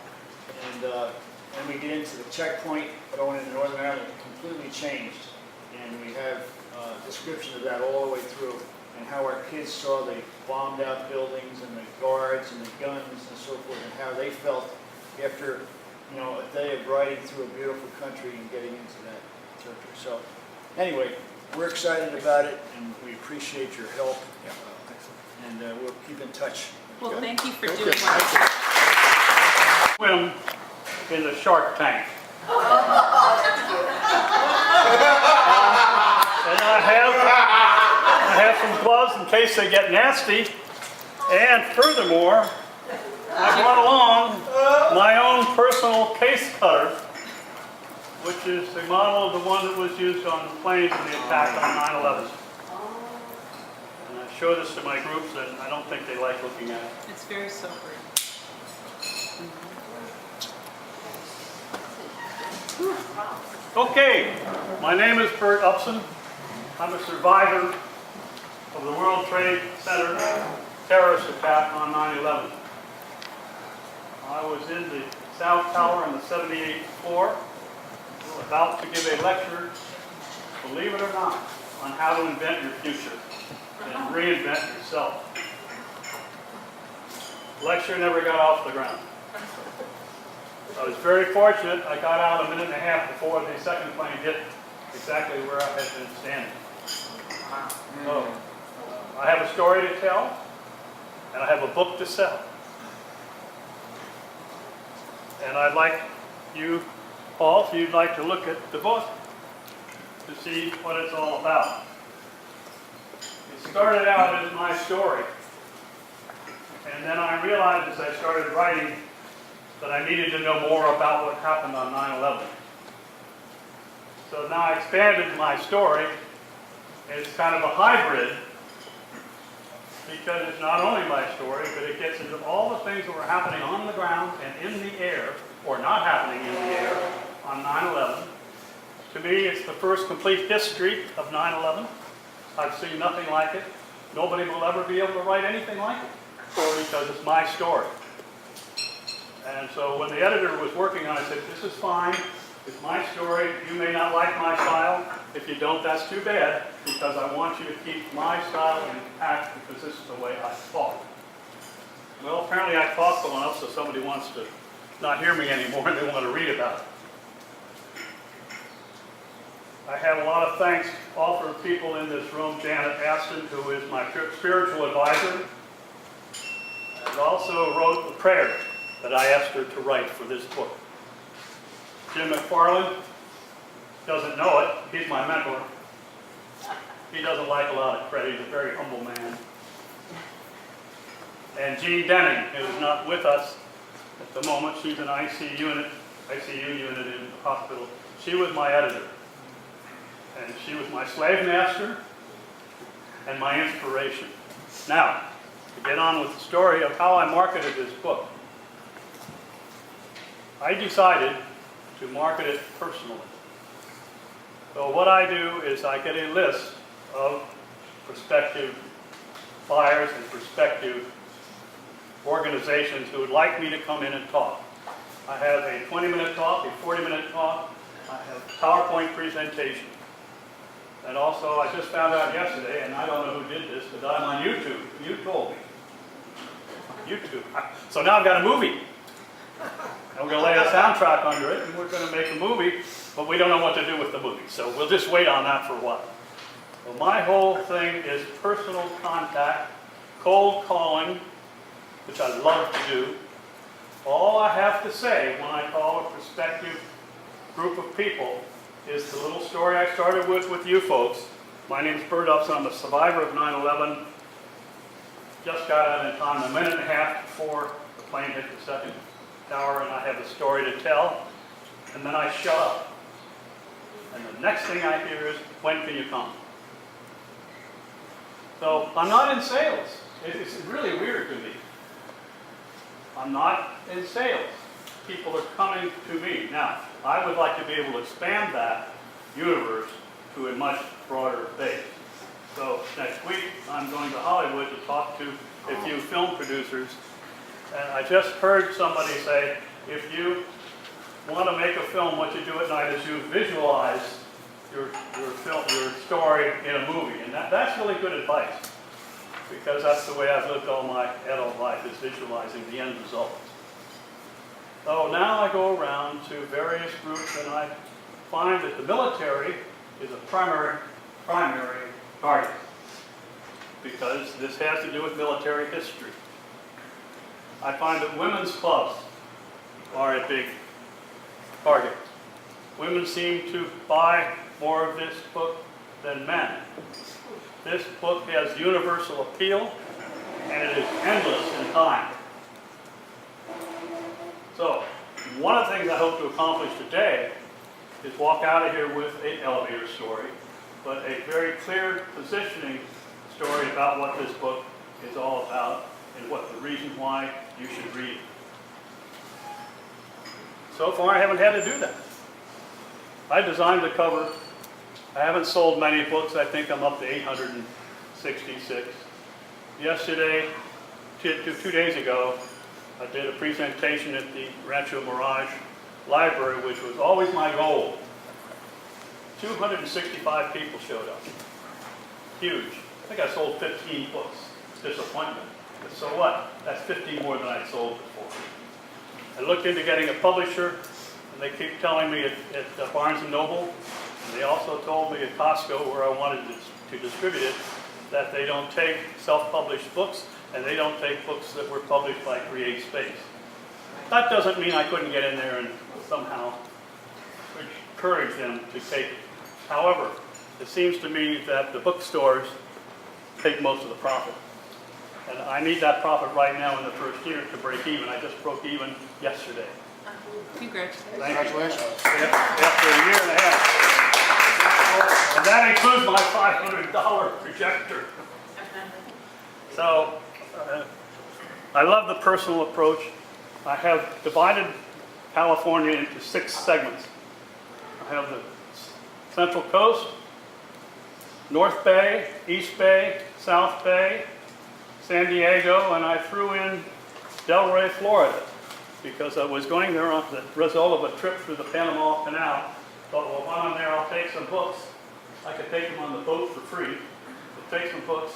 And we get into the checkpoint going into Northern Ireland, it completely changed. And we have a description of that all the way through, and how our kids saw the bombed out buildings and the guards and the guns and so forth, and how they felt after, you know, a day of riding through a beautiful country and getting into that territory. So anyway, we're excited about it, and we appreciate your help. And we'll keep in touch. Well, thank you for Okay. doing what Swim in the Shark Tank. And I have some gloves in case they get nasty. And furthermore, I brought along my own personal case cutter, which is the model of the one that was used on the planes in the attack on 9/11. And I show this to my groups, and I don't think they like looking at it. It's very sobering. Okay, my name is Bert Upson. I'm a survivor of the World Trade Center terrorist attack on 9/11. I was in the South Tower on the 78th floor, about to give a lecture, believe it or not, on how to invent your future and reinvent yourself. Lecture never got off the ground. I was very fortunate. I got out a minute and a half before the second plane hit exactly where I had been standing. So, I have a story to tell, and I have a book to sell. And I'd like you, Paul, if you'd like to look at the book to see what it's all about. It started out as my story, and then I realized as I started writing that I needed to know more about what happened on 9/11. So now I expanded my story. It's kind of a hybrid, because it's not only my story, but it gets into all the things that were happening on the ground and in the air, or not happening in the air, on 9/11. To me, it's the first complete history of 9/11. I've seen nothing like it. Nobody will ever be able to write anything like it, because it's my story. And so when the editor was working on it, I said, this is fine. It's my story. You may not like my style. If you don't, that's too bad, because I want you to keep my style intact, because this is the way I talk. Well, apparently I talk well enough so somebody wants to not hear me anymore and they want to read about it. I have a lot of thanks offered people in this room. Janet Aston, who is my spiritual advisor, and also wrote the prayer that I asked her to write for this book. Jim McFarland doesn't know it. He's my mentor. He doesn't like a lot of credit. He's a very humble man. And Jean Denning, who is not with us at the moment. She's an ICU unit in the hospital. She was my editor. And she was my slave master and my inspiration. Now, to get on with the story of how I marketed this book. I decided to market it personally. So what I do is I get a list of prospective buyers and prospective organizations who would like me to come in and talk. I have a 20-minute talk, a 40-minute talk. I have a PowerPoint presentation. And also, I just found out yesterday, and I don't know who did this, but I'm on YouTube. You told me. YouTube. So now I've got a movie. And we're going to lay a soundtrack under it, and we're going to make a movie, but we don't know what to do with the movie. So we'll just wait on that for a while. Well, my whole thing is personal contact, cold calling, which I love to do. All I have to say when I call a prospective group of people is the little story I started with you folks. My name's Bert Upson. I'm a survivor of 9/11. Just got out in time a minute and a half before the plane hit the second tower and I have a story to tell, and then I shut up. And the next thing I hear is, when can you come? So I'm not in sales. It's really weird to me. I'm not in sales. People are coming to me. Now, I would like to be able to expand that universe to a much broader base. So next week, I'm going to Hollywood to talk to a few film producers. And I just heard somebody say, if you want to make a film, what you do at night is you visualize your story in a movie. And that's really good advice, because that's the way I've lived all my adult life, is visualizing the end result. So now I go around to various groups and I find that the military is a primary target, because this has to do with military history. I find that women's clubs are a big target. Women seem to buy more of this book than men. This book has universal appeal, and it is endless in time. So, one of the things I hope to accomplish today is walk out of here with an elevator story, but a very clear positioning story about what this book is all about and what the reason why you should read it. So far, I haven't had to do that. I designed the cover. I haven't sold many books. I think I'm up to 866. Yesterday, 2 days ago, I did a presentation at the Rancho Mirage Library, which was always my goal. 265 people showed up. Huge. I think I sold 15 books. Disappointment. But so what? That's 15 more than I'd sold before. I looked into getting a publisher, and they keep telling me at Barnes & Noble, and they also told me at Costco, where I wanted to distribute it, that they don't take self-published books, and they don't take books that were published by Create Space. That doesn't mean I couldn't get in there and somehow encourage them to take it. However, it seems to me that the bookstores take most of the profit. And I need that profit right now in the first year to break even. I just broke even yesterday. Congratulations. Congratulations. After a year and a half. And that includes my $500 projector. So, I love the personal approach. I have divided California into 6 segments. I have the Central Coast, North Bay, East Bay, South Bay, San Diego, and I threw in Delray, Florida, because I was going there on the result of a trip through the Panama Canal. Thought, well, while I'm there, I'll take some books. I could take them on the boat for free. I'll take some books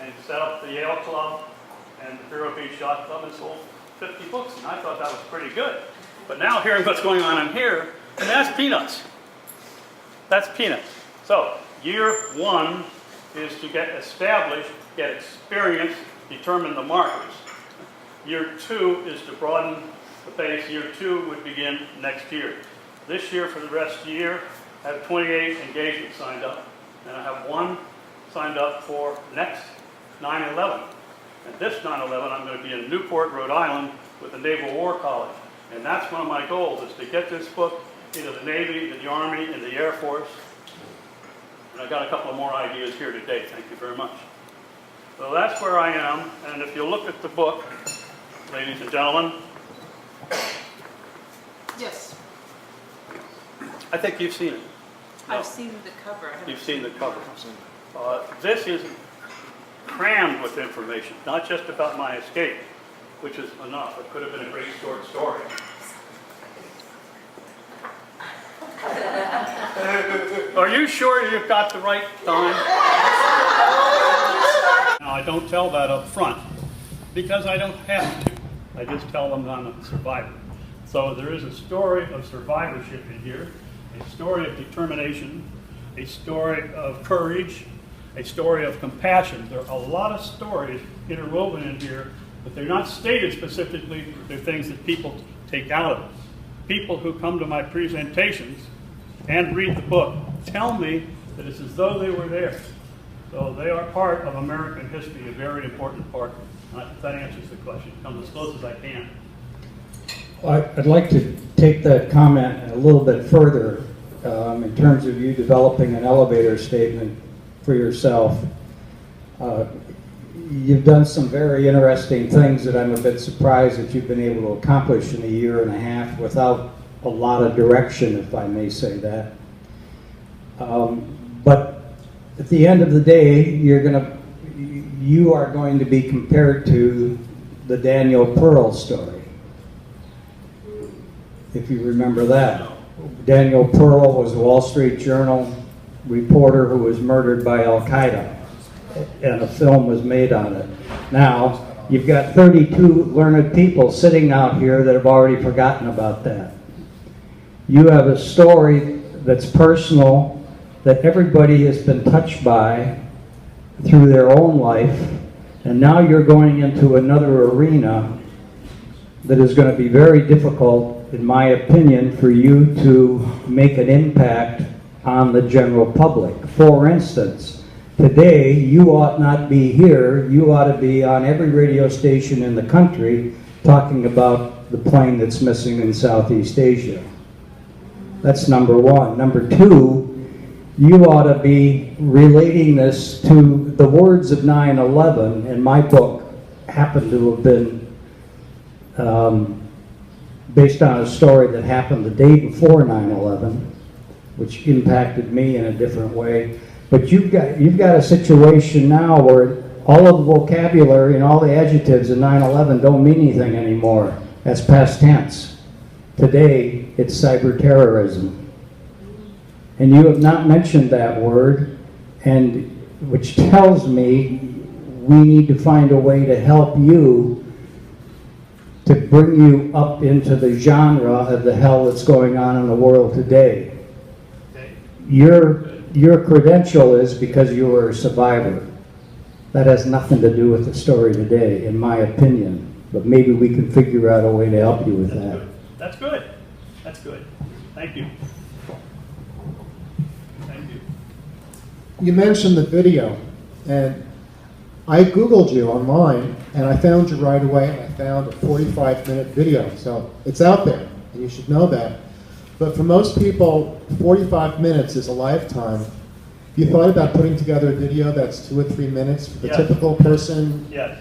and set up the Yale Club and the Vero Beach Yacht Club and sold 50 books, and I thought that was pretty good. But now hearing what's going on in here, and that's peanuts. That's peanuts. So, year 1 is to get established, get experience, determine the markers. Year 2 is to broaden the base. Year 2 would begin next year. This year, for the rest of the year, I have 28 engagements signed up, and I have 1 signed up for next 9/11. And this 9/11, I'm going to be in Newport, Rhode Island, with the Naval War College. And that's one of my goals, is to get this book into the Navy, the Army, and the Air Force. And I've got a couple of more ideas here today. Thank you very much. So that's where I am. And if you look at the book, ladies and gentlemen, Yes, I think you've seen it. I've seen the cover. You've seen the cover. This is crammed with information, not just about my escape, which is enough. It could have been a great short story. Are you sure you've got the right time? Now, I don't tell that up front, because I don't have to. I just tell them I'm a survivor. So there is a story of survivorship in here, a story of determination, a story of courage, a story of compassion. There are a lot of stories interwoven in here, but they're not stated specifically. They're things that people take out of it. People who come to my presentations and read the book tell me that it's as though they were there. So they are part of American history, a very important part. If that answers the question. Come as close as I can. I'd like to take that comment a little bit further in terms of you developing an elevator statement for yourself. You've done some very interesting things that I'm a bit surprised that you've been able to accomplish in a year and a half without a lot of direction, if I may say that. But at the end of the day, you are going to be compared to the Daniel Pearl story, if you remember that. Daniel Pearl was a Wall Street Journal reporter who was murdered by Al-Qaeda, and a film was made on it. Now, you've got 32 learned people sitting out here that have already forgotten about that. You have a story that's personal, that everybody has been touched by through their own life, and now you're going into another arena that is going to be very difficult, in my opinion, for you to make an impact on the general public. For instance, today you ought not be here, you ought to be on every radio station in the country talking about the plane that's missing in Southeast Asia. That's number one. Number two, you ought to be relating this to the words of 9/11, and my book happened to have been based on a story that happened the day before 9/11, which impacted me in a different way. But you've got a situation now where all of the vocabulary and all the adjectives in 9/11 don't mean anything anymore. That's past tense. Today, it's cyber terrorism. And you have not mentioned that word, and which tells me we need to find a way to help you to bring you up into the genre of the hell that's going on in the world today. Okay. Your credential is because you were a survivor. That has nothing to do with the story today, in my opinion. But maybe we can figure out a way to help you with that. That's good. That's good. Thank you. Thank you. You mentioned the video, and I Googled you online, and I found you right away, and I found a 45-minute video. So it's out there, and you should know that. But for most people, 45 minutes is a lifetime. Have you thought about putting together a video that's 2 or 3 minutes for the Yes. typical person? Yes,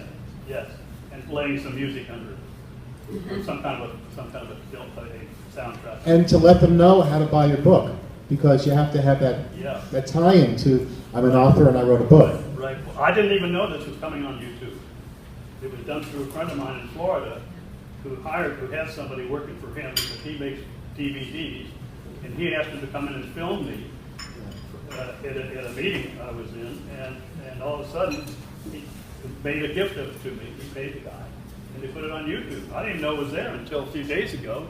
yes, and playing some music under it, or some kind of a soundtrack. And to let them know how to buy your book, because you have to have that, Yeah. that tie-in to, I'm an author and I wrote a book. Right. Well, I didn't even know this was coming on YouTube. It was done through a friend of mine in Florida who has somebody working for him because he makes DVDs, and he asked him to come in and film me at a meeting I was in, and all of a sudden he made a gift of it to me. He paid the guy, and they put it on YouTube. I didn't know it was there until a few days ago.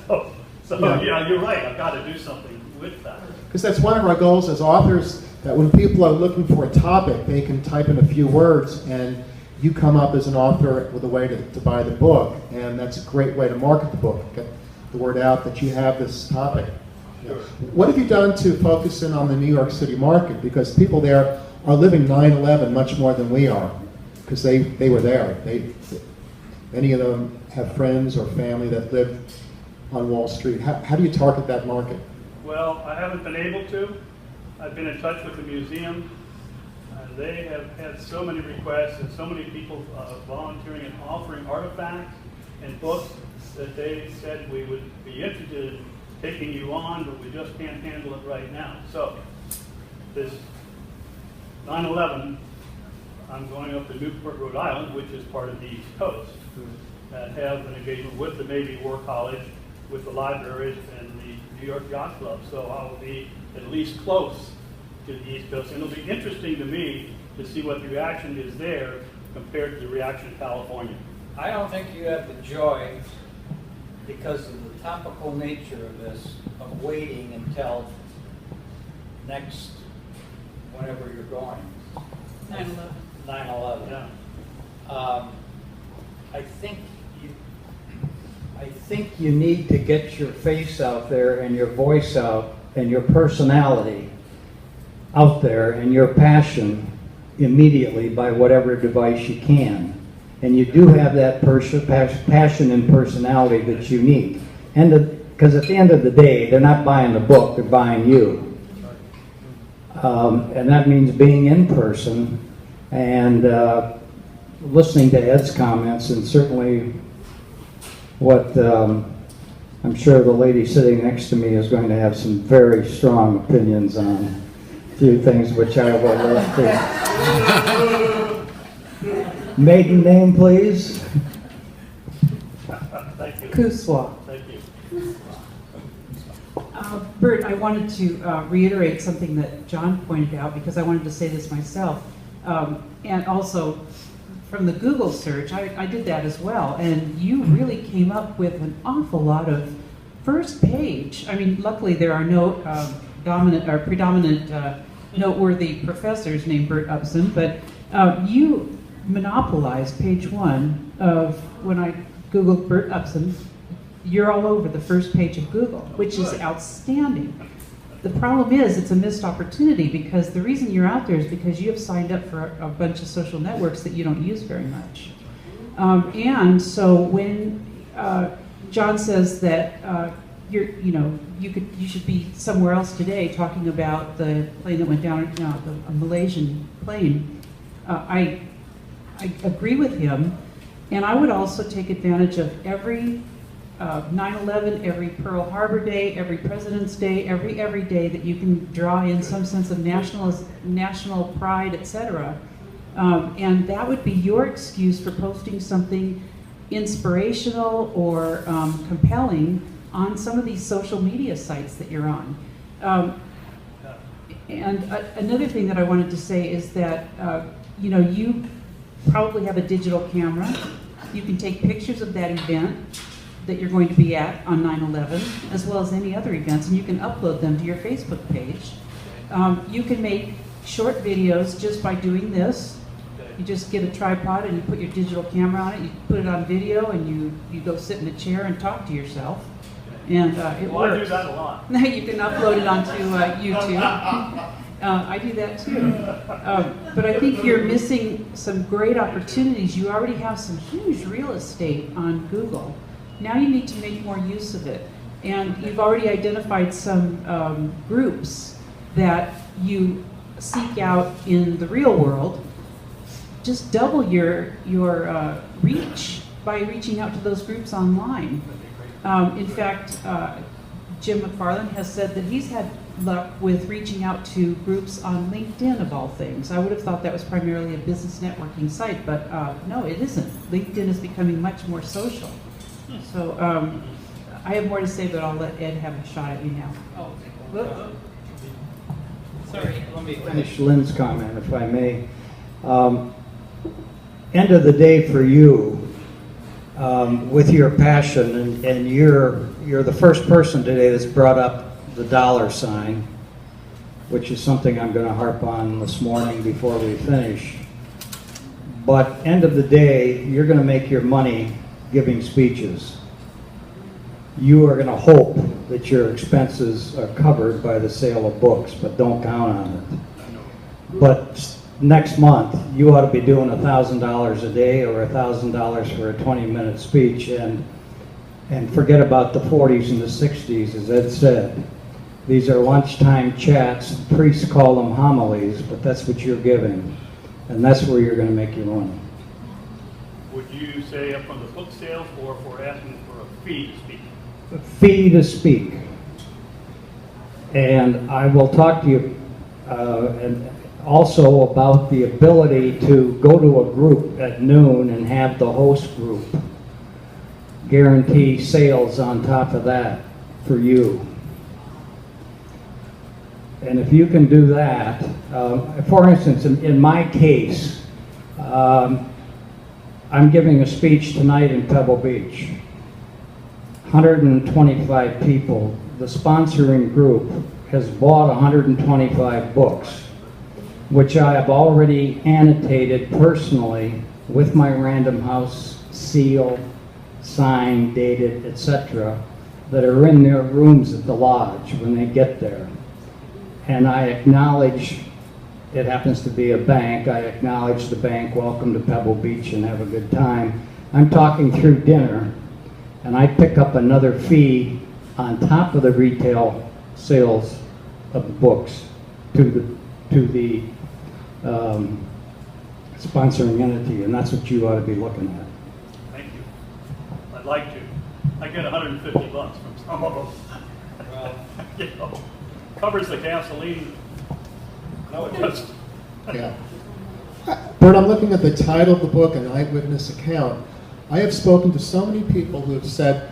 So yeah, you're right. I've got to do something with that. Because that's one of our goals as authors, that when people are looking for a topic, they can type in a few words and you come up as an author with a way to buy the book. And that's a great way to market the book, get the word out that you have this topic. Sure. What have you done to focus in on the New York City market? Because people there are living 9/11 much more than we are, because they were there. Many of them have friends or family that live on Wall Street. How do you target that market? Well, I haven't been able to. I've been in touch with the museum. They have had so many requests and so many people volunteering and offering artifacts and books that they said we would be interested in taking you on, but we just can't handle it right now. So, this 9/11, I'm going up to Newport, Rhode Island, which is part of the East Coast, and have an engagement with the Navy War College, with the libraries and the New York Yacht Club. So I'll be at least close to the East Coast. And it'll be interesting to me to see what the reaction is there compared to the reaction in California. I don't think you have the joy, because of the topical nature of this, of waiting until next, whenever you're going. 9/11. 9/11. Yeah. I think you need to get your face out there and your voice out and your personality out there and your passion immediately by whatever device you can. And you do have that passion and personality that's unique. And because at the end of the day, they're not buying the book, they're buying you. And that means being in person and listening to Ed's comments, and certainly what I'm sure the lady sitting next to me is going to have some very strong opinions on a few things which I will let to. Maiden name, please. Thank you. Kuswa. Thank you. Bert, I wanted to reiterate something that John pointed out, because I wanted to say this myself. And also, from the Google search, I did that as well, and you really came up with an awful lot of first page. I mean, luckily there are no predominant noteworthy professors named Bert Upson, but you monopolized page 1 of, when I Googled Bert Upson, you're all over the first page of Google, which is outstanding. The problem is it's a missed opportunity, because the reason you're out there is because you have signed up for a bunch of social networks that you don't use very much. And so when John says that you should be somewhere else today talking about the plane that went down, a Malaysian plane, I agree with him, and I would also take advantage of every 9/11, every Pearl Harbor Day, every President's Day, every day that you can draw in some sense of national pride, etc. And that would be your excuse for posting something inspirational or compelling on some of these social media sites that you're on. And another thing that I wanted to say is that you probably have a digital camera. You can take pictures of that event that you're going to be at on 9/11, as well as any other events, and you can upload them to your Facebook page. You can make short videos just by doing this. You just get a tripod and you put your digital camera on it, you put it on video, and you go sit in a chair and talk to yourself. And it works. I do that a lot. You can upload it onto YouTube. I do that too. But I think you're missing some great opportunities. You already have some huge real estate on Google. Now you need to make more use of it. And you've already identified some groups that you seek out in the real world. Just double your reach by reaching out to those groups online. In fact, Jim McFarland has said that he's had luck with reaching out to groups on LinkedIn, of all things. I would have thought that was primarily a business networking site, but no, it isn't. LinkedIn is becoming much more social. So I have more to say, but I'll let Ed have a shot at you now. Oh, sorry, let me finish Lynn's comment, if I may. End of the day for you, with your passion, and you're the first person today that's brought up the $, which is something I'm going to harp on this morning before we finish. But end of the day, you're going to make your money giving speeches. You are going to hope that your expenses are covered by the sale of books, but don't count on it. But next month, you ought to be doing $1,000 a day or $1,000 for a 20-minute speech, and forget about the 40s and the 60s, as Ed said. These are lunchtime chats. Priests call them homilies, but that's what you're giving, and that's where you're going to make your money. Would you say up on the book sales, or if we're asking for a fee to speak? A fee to speak. And I will talk to you and also about the ability to go to a group at noon and have the host group guarantee sales on top of that for you. And if you can do that, for instance, in my case, I'm giving a speech tonight in Pebble Beach. 125 people. The sponsoring group has bought 125 books, which I have already annotated personally with my Random House seal, signed, dated, etc., that are in their rooms at the lodge when they get there. And I acknowledge it happens to be a bank. I acknowledge the bank, welcome to Pebble Beach and have a good time. I'm talking through dinner, and I pick up another fee on top of the retail sales of the books to the sponsoring entity, and that's what you ought to be looking at. Thank you. I'd like to. I get $150 from some of them. You know, covers the gasoline. No, it doesn't. Yeah. Bert, I'm looking at the title of the book, An Eyewitness Account. I have spoken to so many people who have said,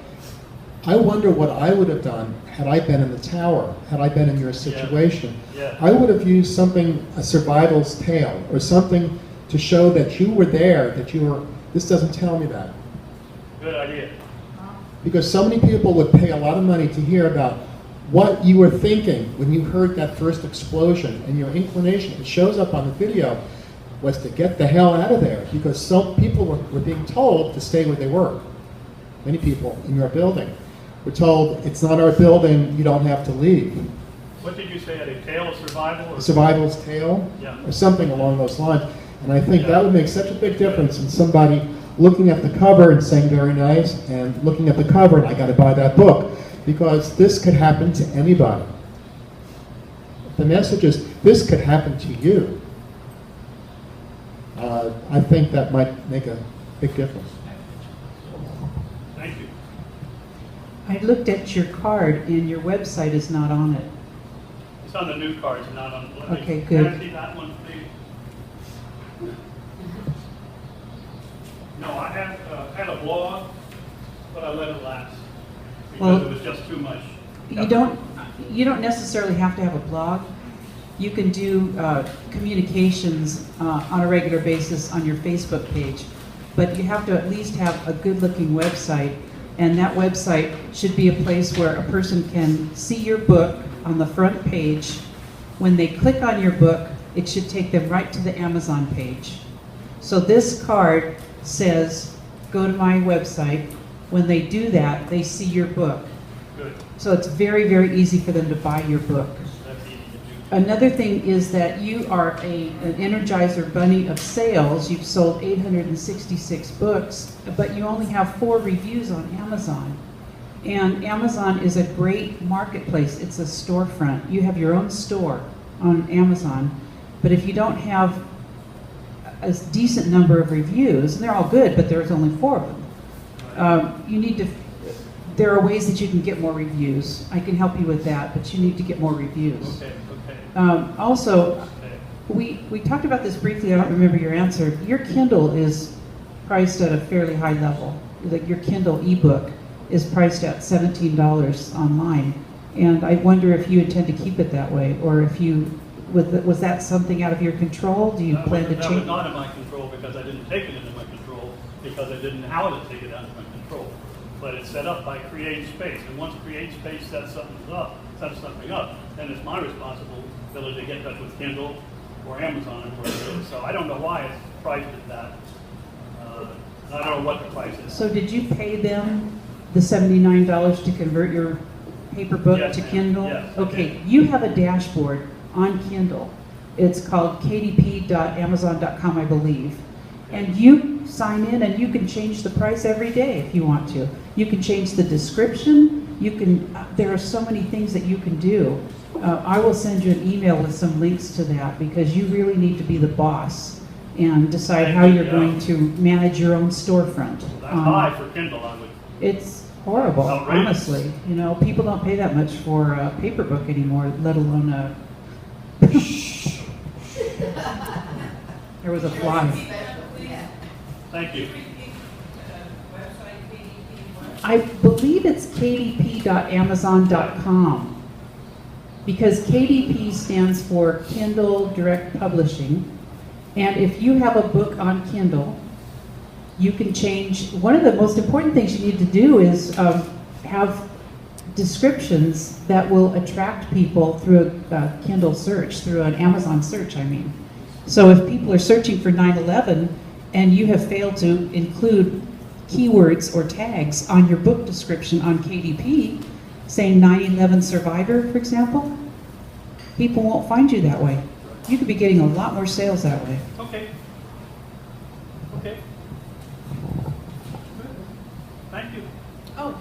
I wonder what I would have done had I been in the tower, had I been in your situation. Yeah. I would have used something, a survival's tale, or something to show that you were there, that you were, this doesn't tell me that. Good idea. Because so many people would pay a lot of money to hear about what you were thinking when you heard that first explosion, and your inclination, it shows up on the video, was to get the hell out of there, because some people were being told to stay where they were. Many people in your building were told, it's not our building, you don't have to leave. What did you say, a tale of survival? Or Survival's tale, Yeah. or something along those lines. And I think Yeah. that would make such a big difference in somebody looking at the cover and saying very nice, and looking at the cover and I gotta buy that book, because this could happen to anybody. The message is, this could happen to you. I think that might make a big difference. Thank you. I looked at your card and your website is not on it. It's on the new cards, not on. Let me- Okay, good. Can I see that one, please? No, I had a blog, but I let it lapse because Well, it was just too much. You don't necessarily have to have a blog. You can do communications on a regular basis on your Facebook page, but you have to at least have a good-looking website, and that website should be a place where a person can see your book on the front page. When they click on your book, it should take them right to the Amazon page. So this card says, go to my website. When they do that, they see your book. Good. So it's very, very easy for them to buy your book. That's easy to do. Another thing is that you are an Energizer bunny of sales. You've sold 866 books, but you only have 4 reviews on Amazon. And Amazon is a great marketplace. It's a storefront. You have your own store on Amazon, but if you don't have a decent number of reviews, and they're all good, but there's only 4 of them, you need to, there are ways that you can get more reviews. I can help you with that, but you need to get more reviews. Okay, okay. Also, Okay. we talked about this briefly, I don't remember your answer. Your Kindle is priced at a fairly high level. Like your Kindle ebook is priced at $17 online. And I wonder if you intend to keep it that way, or if you, was that something out of your control? Do you plan to That was change? not in my control because I didn't take it into my control because I didn't know how to take it out of my control. But it's set up by Create Space, and once Create Space sets something up, then it's my responsibility to get in touch with Kindle or Amazon or whatever it is. So I don't know why it's priced at that. I don't know what the price is. So did you pay them the $79 to convert your paper book Yes, to ma'am. Kindle? Yes, I Okay, did. you have a dashboard on Kindle. It's called kdp.amazon.com, I believe. And you sign in and you can change the price every day if you want to. You can change the description. You can, there are so many things that you can do. I will send you an email with some links to that because you really need to be the boss and decide how you're going to manage your own storefront. That's high for Kindle, I would. It's horrible, Outrageous. honestly. You know, people don't pay that much for a paper book anymore, let alone a... There was a fly. Thank you. I believe it's kdp.amazon.com because KDP stands for Kindle Direct Publishing. And if you have a book on Kindle, you can change. One of the most important things you need to do is have descriptions that will attract people through a Kindle search, through an Amazon search, I mean. So if people are searching for 9/11 and you have failed to include keywords or tags on your book description on KDP, saying 9/11 survivor, for example, people won't find you that way. You could be getting a lot more sales that way. Okay. Okay. Thank you. Oh,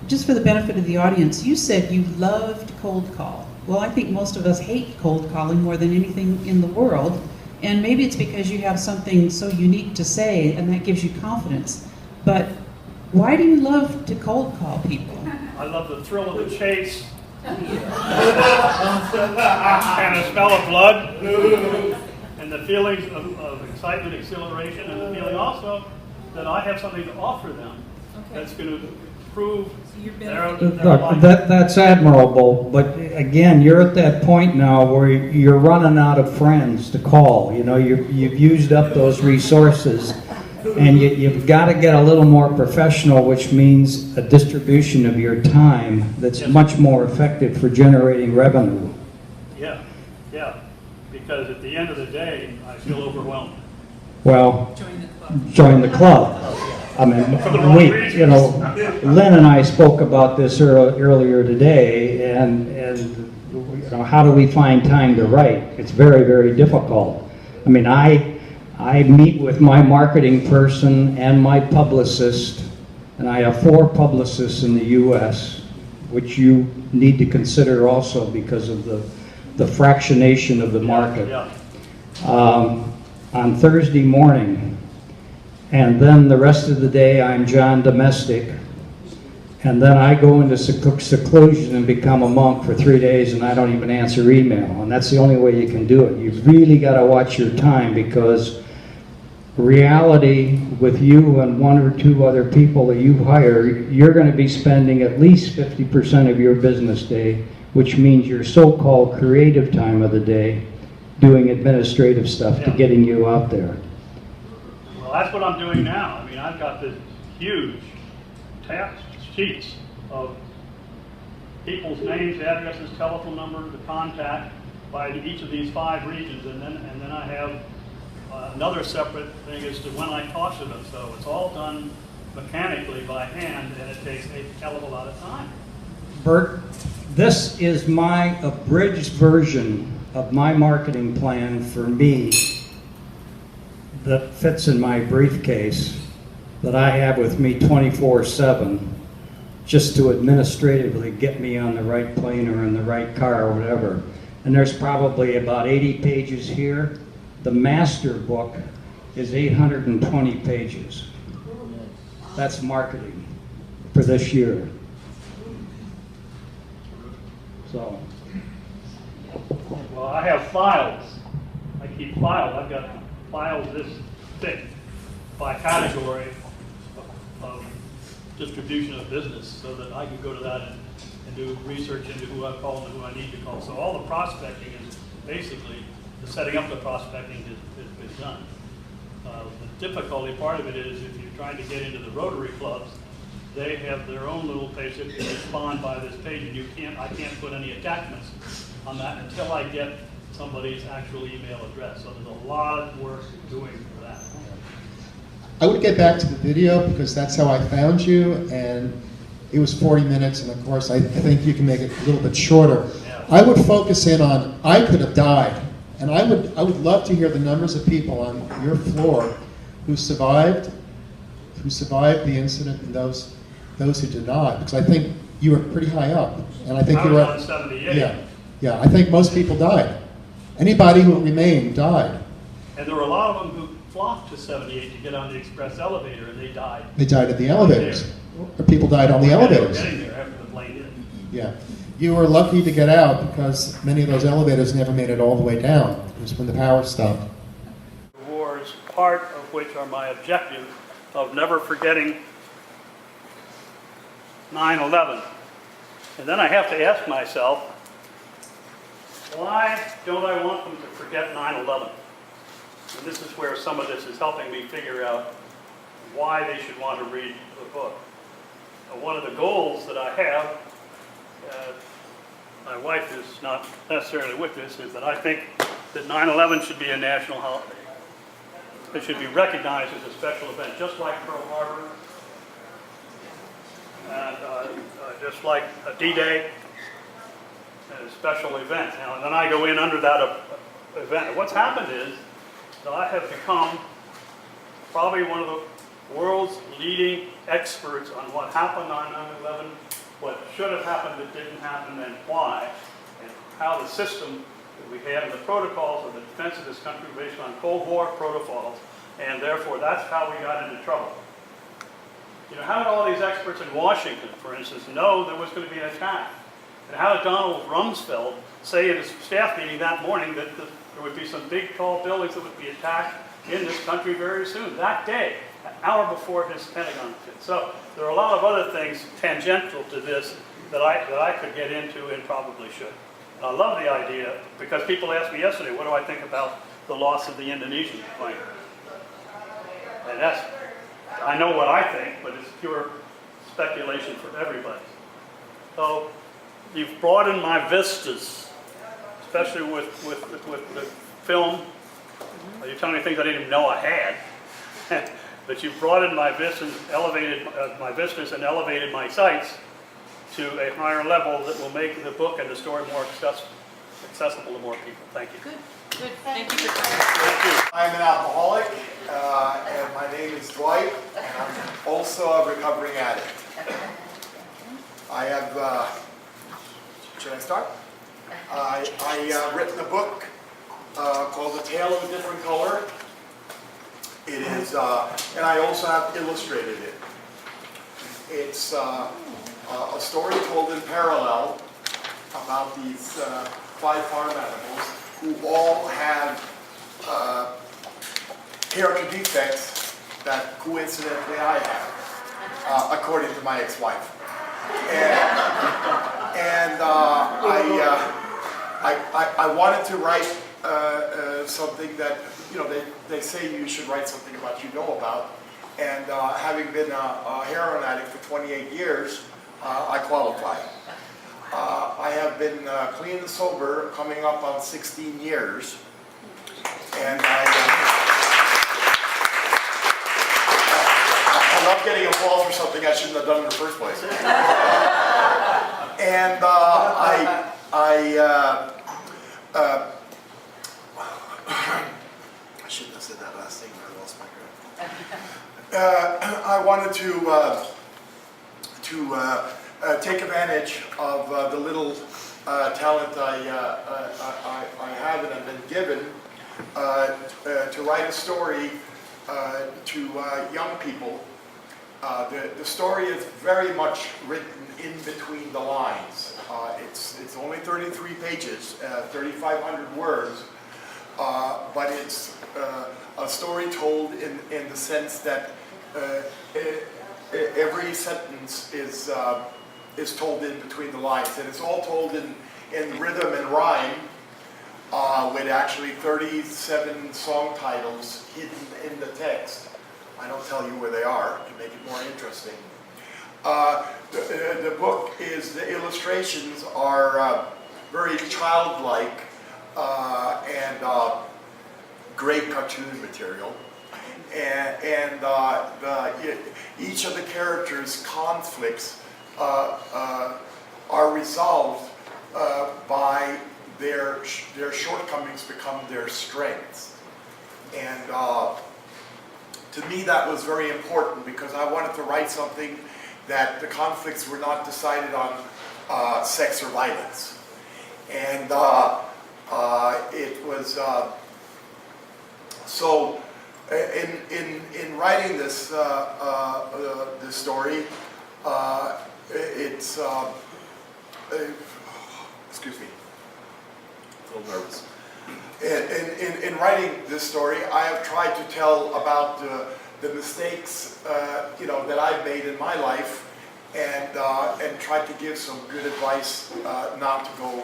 Just for the benefit of the audience, you said you loved cold call. Well, I think most of us hate cold calling more than anything in the world. And maybe it's because you have something so unique to say and that gives you confidence. But why do you love to cold call people? I love the thrill of the chase and the smell of blood and the feelings of excitement, exhilaration, and the feeling also that I have something to offer them that's going to improve their life. That's admirable, but again, you're at that point now where you're running out of friends to call. You know, you've used up those resources, and you've got to get a little more professional, which means a distribution of your time that's much more effective for generating revenue. Yeah, because at the end of the day, I feel overwhelmed. Well, join the club. I mean, Lynn and I spoke about this earlier today, and how do we find time to write? It's very, very difficult. I mean, I meet with my marketing person and my publicist, and I have 4 publicists in the U.S., which you need to consider also because of the fractionation of the market. On Thursday morning. And then the rest of the day, I'm John Domestic. And then I go into seclusion and become a monk for 3 days, and I don't even answer email. And that's the only way you can do it. You've really got to watch your time, because reality with you and 1 or 2 other people that you hire, you're going to be spending at least 50% of your business day, which means your so-called creative time of the day, doing administrative stuff to getting you out there. Well, that's what I'm doing now. I mean, I've got this huge sheets of people's names, addresses, telephone number, the contact by each of these 5 regions, and then I have another separate thing as to when I talk to them. So it's all done mechanically by hand, and it takes a hell of a lot of time. Bert, this is my abridged version of my marketing plan for me that fits in my briefcase that I have with me 24/7, just to administratively get me on the right plane or in the right car or whatever. And there's probably about 80 pages here. The master book is 820 pages. That's marketing for this year. So. Well, I have files. I keep files. I've got files this thick by category of distribution of business, so that I can go to that and do research into who I call and who I need to call. So all the prospecting is basically, the setting up the prospecting has been done. The difficulty part of it is if you're trying to get into the Rotary clubs, they have their own little page that can respond by this page, and I can't put any attachments on that until I get somebody's actual email address. So there's a lot of work doing for that. I would get back to the video because that's how I found you, and it was 40 minutes, and of course I think you can make it a little bit shorter. Yeah. I would focus in on, I could have died, and I would love to hear the numbers of people on your floor who survived the incident, and those who did not, because I think you were pretty high up, and I think I you was were on 78. Yeah, I think most people died. Anybody who remained died. And there were a lot of them who flocked to 78 to get on the express elevator, and they died. They died at the elevators. Or people died on the elevators. They were getting there after the plane hit. Yeah. You were lucky to get out because many of those elevators never made it all the way down. It was when the power stopped. Wars, part of which are my objective of never forgetting 9/11. And then I have to ask myself, why don't I want them to forget 9/11? And this is where some of this is helping me figure out why they should want to read the book. One of the goals that I have, my wife is not necessarily with this, is that I think that 9/11 should be a national holiday. It should be recognized as a special event, just like Pearl Harbor, and just like D-Day. special event. Now, and then I go in under that event. And what's happened is that I have become probably one of the world's leading experts on what happened on 9/11, what should have happened that didn't happen, and why, and how the system that we have and the protocols of the defense of this country were based on Cold War protocols, and therefore that's how we got into trouble. You know, how did all these experts in Washington, for instance, know there was going to be an attack? And how did Donald Rumsfeld say at his staff meeting that morning that there would be some big, tall buildings that would be attacked in this country very soon, that day, an hour before his Pentagon fit? So there are a lot of other things tangential to this that I could get into and probably should. And I love the idea, because people asked me yesterday, what do I think about the loss of the Indonesian plane? And that's, I know what I think, but it's pure speculation for everybody. So you've broadened my vistas, especially with the film. You're telling me things I didn't even know I had. But you've broadened my vistas, elevated my vistas, and elevated my sights to a higher level that will make the book and the story more accessible to more people. Thank you. Good, good. Thank you for coming. Thank you. I'm an alcoholic, and my name is Dwight, and I'm also a recovering addict. I have, should I start? I written a book called A Tale of a Different Color. It is, and I also have illustrated it. It's a story told in parallel about these 5 farm animals who all have character defects that coincidentally I have, according to my ex-wife. And I wanted to write something that, you know, they say you should write something about you know about. And having been a heroin addict for 28 years, I qualify. I have been clean and sober coming up on 16 years. And I love getting applause for something I shouldn't have done in the first place. And I shouldn't have said that last thing, I lost my grip. I wanted to take advantage of the little talent I have and have been given to write a story to young people. The story is very much written in between the lines. It's only 33 pages, 3,500 words, but it's a story told in the sense that every sentence is told in between the lines, and it's all told in rhythm and rhyme, with actually 37 song titles hidden in the text. I don't tell you where they are to make it more interesting. The book is, the illustrations are very childlike and great cartoon material. And each of the characters' conflicts are resolved by their shortcomings become their strengths. And to me that was very important, because I wanted to write something that the conflicts were not decided on sex or violence. And it was, so in writing this this story, it's excuse me, a little nervous. In writing this story, I have tried to tell about the mistakes you know, that I've made in my life, and tried to give some good advice not to go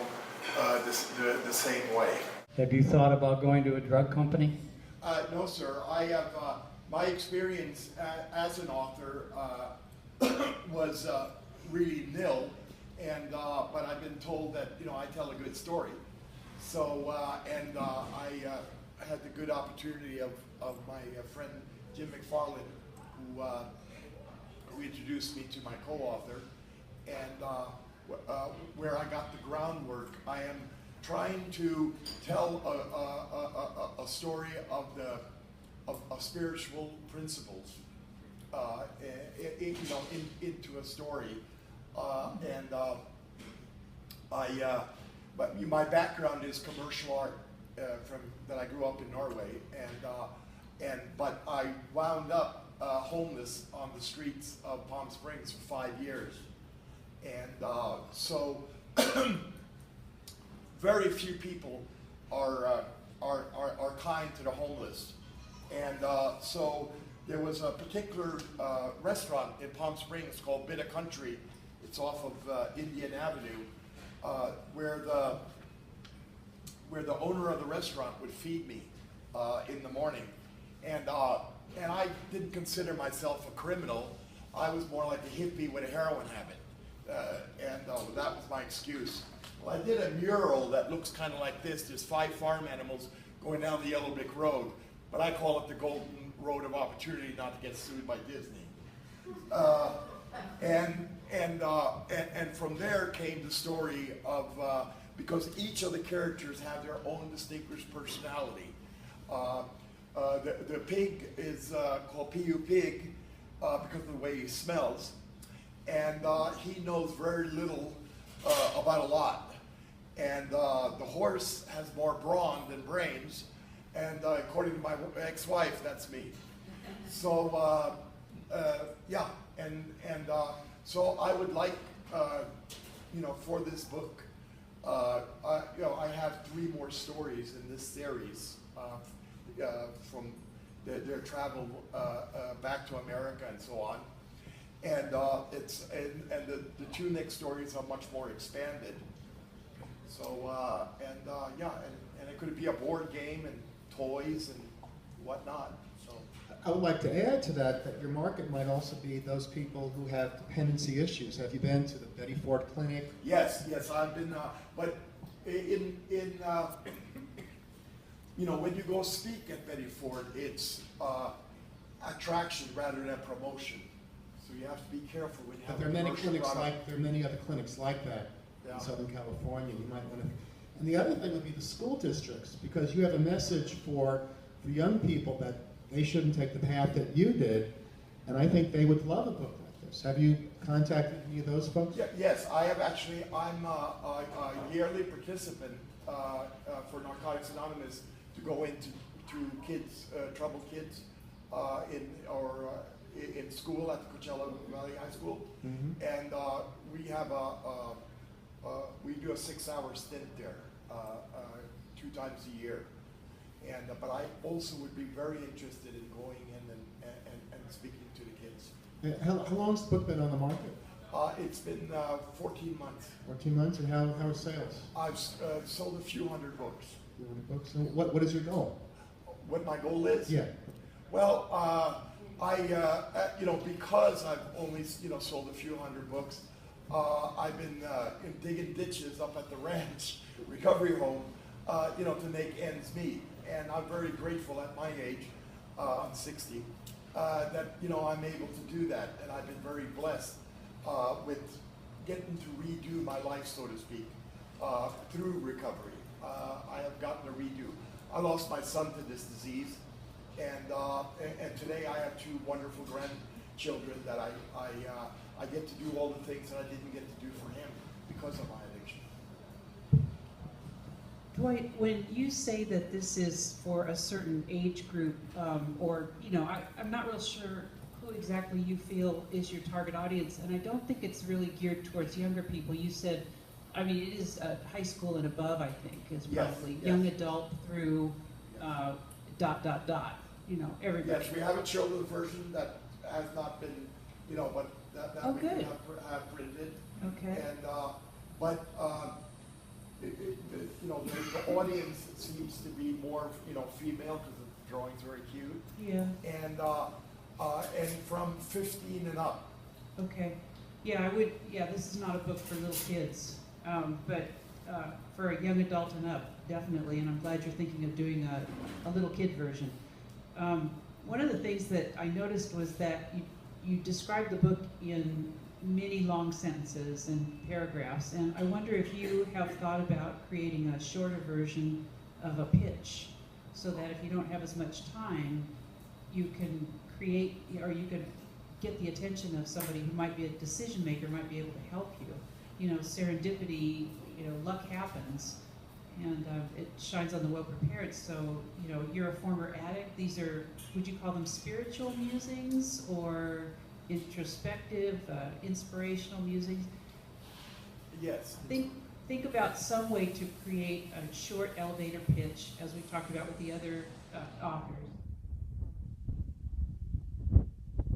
the same way. Have you thought about going to a drug company? No, sir. I have my experience as an author was really nil, and but I've been told that, you know, I tell a good story. So and I had the good opportunity of my friend Jim McFarland, who introduced me to my co-author, and where I got the groundwork. I am trying to tell a story of spiritual principles, into a story, but my background is commercial art, that I grew up in Norway, but I wound up homeless on the streets of Palm Springs for 5 years, and so very few people are kind to the homeless, and so there was a particular restaurant in Palm Springs called Bit of Country. It's off of Indian Avenue, where the owner of the restaurant would feed me in the morning, and I didn't consider myself a criminal. I was more like a hippie with a heroin habit, and that was my excuse. Well, I did a mural that looks kind of like this. There's 5 farm animals going down the Yellow Brick Road, but I call it the Golden Road of Opportunity, not to get sued by Disney. And from there came the story of, because each of the characters have their own distinguished personality. The pig is called P.U. Pig because of the way he smells, and he knows very little about a lot. And the horse has more brawn than brains, and according to my ex-wife, that's me. So yeah, so I would like, for this book, I have 3 more stories in this series from their travel back to America and so on, and the 2 next stories are much more expanded. So and it could be a board game and toys and whatnot. So I would like to add to that your market might also be those people who have dependency issues. Have you been to the Betty Ford Clinic? Yes, I've been, but when you go speak at Betty Ford, it's attraction rather than promotion. So you have to be careful when you have. But there are many clinics product. there are many other clinics like that in Southern California. You might want to. And the other thing would be the school districts, because you have a message for young people that they shouldn't take the path that you did, and I think they would love a book like this. Have you contacted any of those folks? Yeah, yes, I have actually. I'm a yearly participant for Narcotics Anonymous to go into kids, troubled kids, in school at the Coachella Valley High School, and we have we do a 6-hour stint there 2 times a year. But I also would be very interested in going in and speaking to the kids. How long has the book been on the market? It's been 14 months. 14 months, and how are sales? I've sold a few hundred books. Books. And what is your goal? What my goal is? Yeah. Well, because I've only sold a few hundred books, I've been digging ditches up at the ranch recovery home, to make ends meet. And I'm very grateful at my age, I'm 60, that I'm able to do that. And I've been very blessed with getting to redo my life, so to speak, through recovery. I have gotten a redo. I lost my son to this disease, and today I have 2 wonderful grandchildren that I get to do all the things that I didn't get to do for him because of my addiction. Dwight, when you say that this is for a certain age group, I'm not real sure who exactly you feel is your target audience, and I don't think it's really geared towards younger people. You said, it is high school and above, I think, is probably young adult through ... everybody. Yes, we have a children's version that has not been, but that we good. have printed. Okay. And the audience seems to be more, female because the drawing's very cute. Yeah. And from 15 and up. Okay. Yeah, this is not a book for little kids, but for a young adult and up, definitely, and I'm glad you're thinking of doing a little kid version. One of the things that I noticed was that you described the book in many long sentences and paragraphs, and I wonder if you have thought about creating a shorter version of a pitch, so that if you don't have as much time, you can create, or you can get the attention of somebody who might be a decision maker, might be able to help you. You know, serendipity, you know, luck happens, and it shines on the well-prepared. So, you know, you're a former addict. These are, would you call them spiritual musings or introspective, inspirational musings? Yes. Think about some way to create a short elevator pitch, as we talked about with the other authors.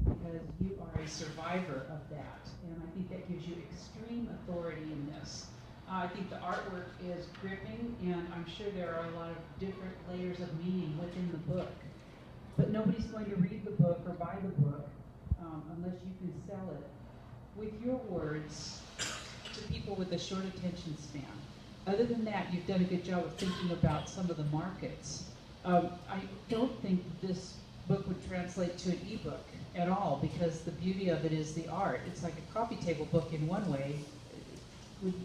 Because you are a survivor of that, and I think that gives you extreme authority in this. I think the artwork is gripping, and I'm sure there are a lot of different layers of meaning within the book. But nobody's going to read the book or buy the book unless you can sell it with your words to people with a short attention span. Other than that, you've done a good job of thinking about some of the markets. I don't think this book would translate to an ebook at all, because the beauty of it is the art. It's like a coffee table book in one way.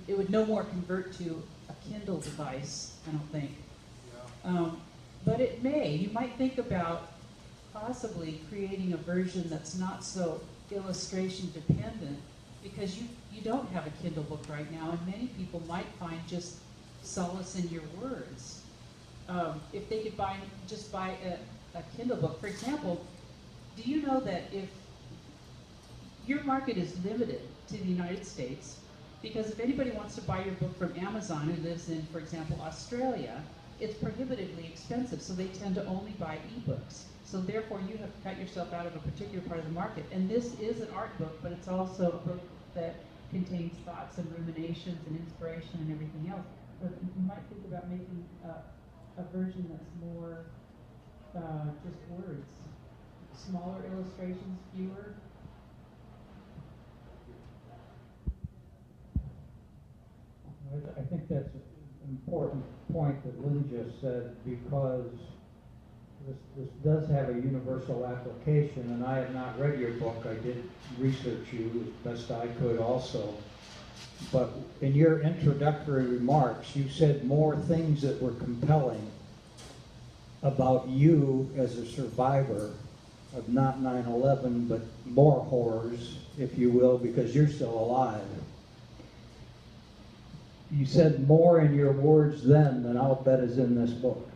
It would no more convert to a Kindle device, I don't think. But it may. You might think about possibly creating a version that's not so illustration dependent, because you don't have a Kindle book right now, and many people might find just solace in your words. If they could just buy a Kindle book. For example, do you know that if your market is limited to the United States, because if anybody wants to buy your book from Amazon who lives in, for example, Australia, it's prohibitively expensive, so they tend to only buy ebooks. So therefore, you have cut yourself out of a particular part of the market. And this is an art book, but it's also a book that contains thoughts and ruminations and inspiration and everything else. But you might think about making a version that's more just words. Smaller illustrations, fewer. I think that's an important point that Lynn just said, because this does have a universal application, and I have not read your book. I did research you as best I could also. But in your introductory remarks, you said more things that were compelling about you as a survivor of not 9/11, but more horrors, if you will, because you're still alive. You said more in your words then than I'll bet is in this book.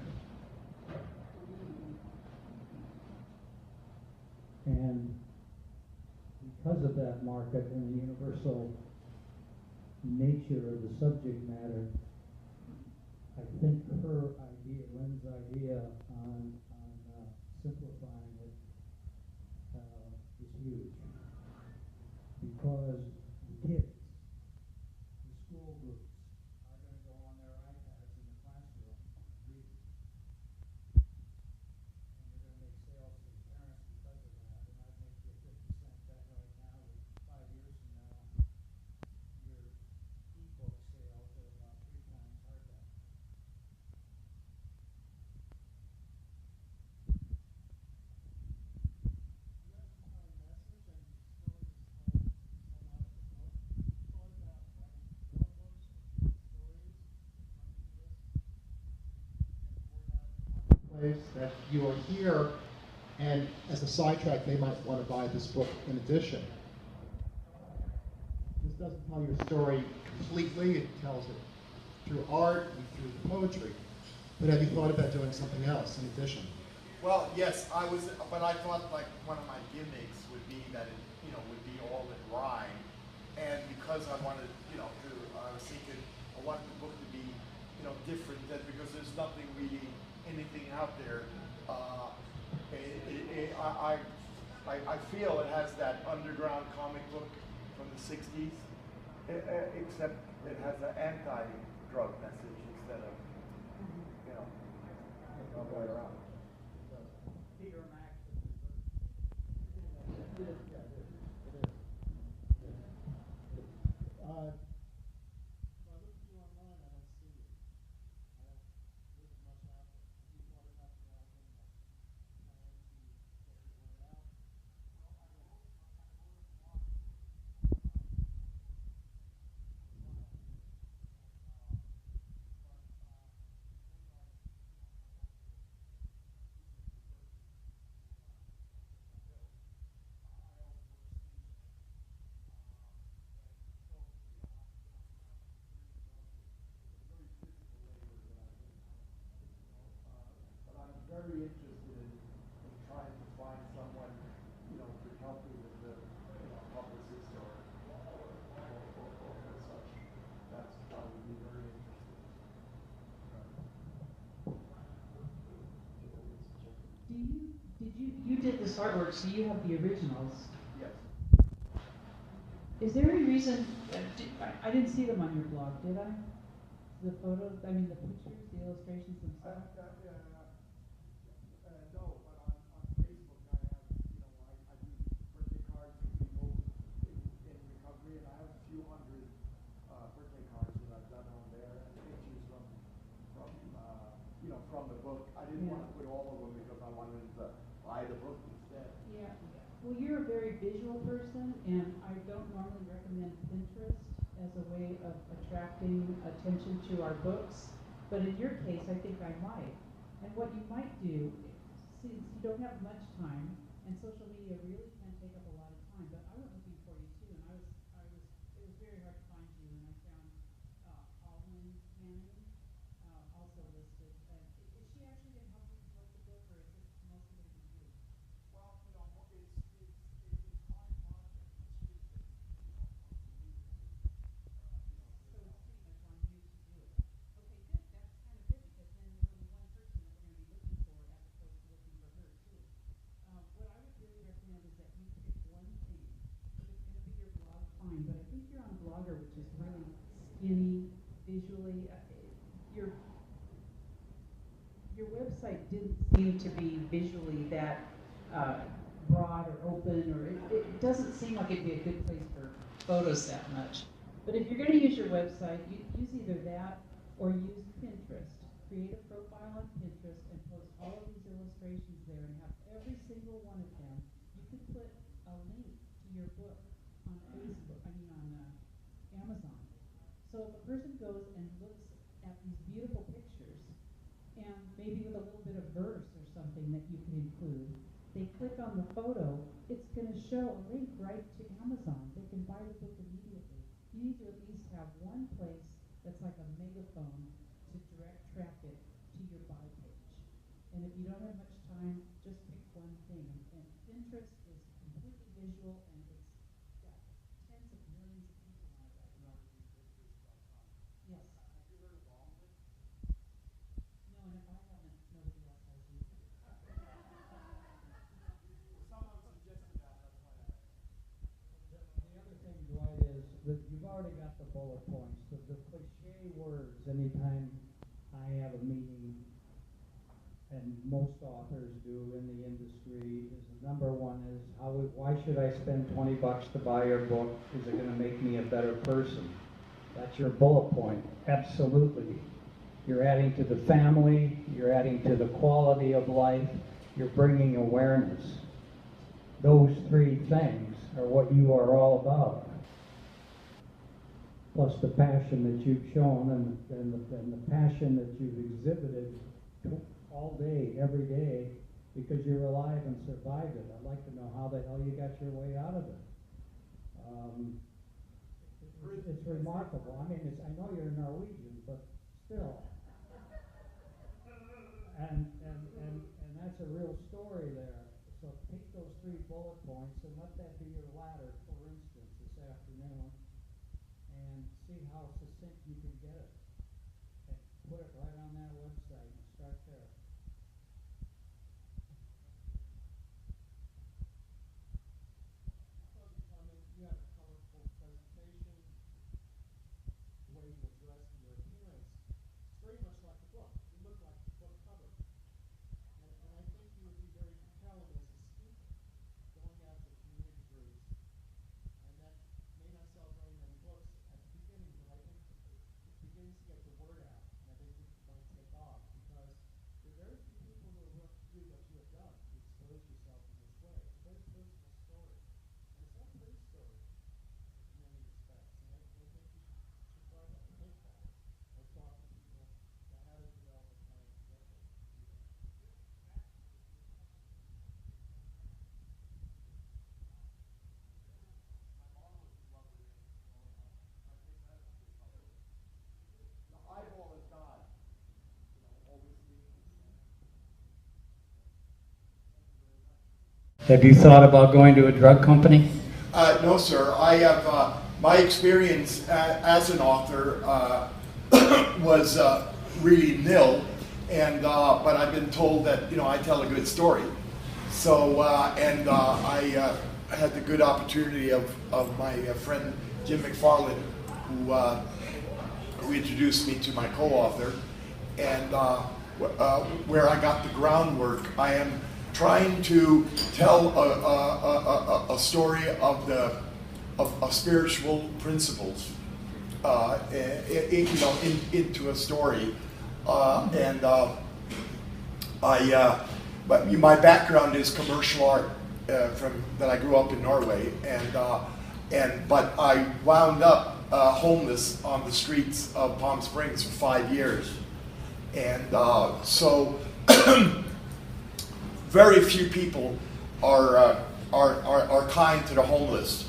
And because of that market and the universal nature of the subject matter, I think her idea, Lynn's idea on simplifying it is huge. Because the kids, the school groups, are going to go on their iPads in the classroom and read it. And you're going to make sales to the parents because of that. And I'd make you a 50-cent bet right now that 5 years from now, your ebook sales are about 3 times hardback. You have a compelling message, and you're still in this whole out of the book. Thought about writing more books or short stories that come to this and poured out in the marketplace, that you are here, and as a sidetrack, they might want to buy this book in addition. This doesn't tell your story completely, it tells it through art and through the poetry. But have you thought about doing something else in addition? Well, yes, but I thought like one of my gimmicks would be that it, would be all in rhyme. And because I wanted, I was thinking, I wanted the book to be, different, that because there's nothing really, anything out there. I feel it has that underground comic book from the 60s, except it has an anti-drug message instead of, the other way around. Peter Max. I look at you online, I don't see you. I don't live as much out there. Have you thought about developing a plan to get the word out? did this artwork, so you have the originals. Yes. Is there any reason, I didn't see them on your blog, did I? The photos, I mean the pictures, the illustrations themselves? No, but on Facebook I have, I do birthday cards for people in recovery, and I have a few hundred birthday cards that I've done on there, and pictures from the book. I didn't want to put all of them because I wanted them to buy the book instead. Yeah. Well, you're a very visual person, and I don't normally recommend Pinterest as a way of attracting attention to our books, but in your case, I think I might. And what you might do, since you don't have much time, and social media really can take up a lot of time, but I went looking for you too, and it was very hard to find you, and I found Alwyn Canning also listed. Is she actually going to help you promote the book, or is it mostly going to be you? Well, it's my project. It's just that, So it's pretty much on you to do it. Okay, good. That's kind of good because then there's only one person that we're going to be looking for as opposed to looking for her too. What I would really recommend is that you pick one thing. If it's going to be your blog, fine. But I think you're on Blogger, which is really skinny visually. Your website didn't seem to be visually that broad or open, or it doesn't seem like it'd be a good place for photos that much. But if you're going to use your website, use either that or use Pinterest. Create a profile on Pinterest and post all of these illustrations there and have every single one of them. You could put a link to your book on Facebook, on Amazon. So if a person goes and looks at these beautiful pictures, and maybe with a little bit of verse or something that you can include, they click on the photo, it's going to show a link right to Amazon. They can buy the book immediately. You need to at least have one place that's like a megaphone to direct traffic to your buy page. And if you don't have much time, just pick one thing. And Pinterest is completely visual, and it's got tens of millions of people on it right now. Yes. Have you heard of Almond? No, and if I haven't, nobody else has either. Someone suggested that, that's why I asked. The other thing, Dwight, is that you've already got the bullet points. The cliche words, anytime I have a meeting, and most authors do in the industry, is number one is, why should I spend $20 to buy your book? Is it going to make me a better person? That's your bullet point. Absolutely. You're adding to the family, you're adding to the quality of life, you're bringing awareness. Those three things are what you are all about. Plus the passion that you've shown and the passion that you've exhibited all day, every day, because you're alive and survived it. I'd like to know how the hell you got your way out of it. It's remarkable. I mean, I know you're Norwegian, but still. And that's a real story there. So take those 3 bullet points and let that be your ladder, for instance, this afternoon, and see how succinct you can get it. And put it right on that website and start there. You had a colorful presentation, the way you addressed your appearance. It's very much like the book. You look like the book cover. And I think you would be very compelling as a speaker, going out to community groups. And that may not sell very many books at the beginning, but I think it begins to get the word out. And I think it might take off because there are very few people who are willing to do what you have done, to expose yourself in this way. It's a very personal story. And it's not a pretty story in many respects. And I think you should try that, take that, or talk to people that how to develop a plan to get there. The eyeball is God. Always speaking. Have you thought about going to a drug company? No, sir. I have my experience as an author was really nil, and but I've been told that I tell a good story. So, I had the good opportunity of my friend Jim McFarland, who introduced me to my co-author, and where I got the groundwork. I am trying to tell a story of spiritual principles, into a story, but my background is commercial art, that I grew up in Norway, but I wound up homeless on the streets of Palm Springs for 5 years, and so very few people are kind to the homeless,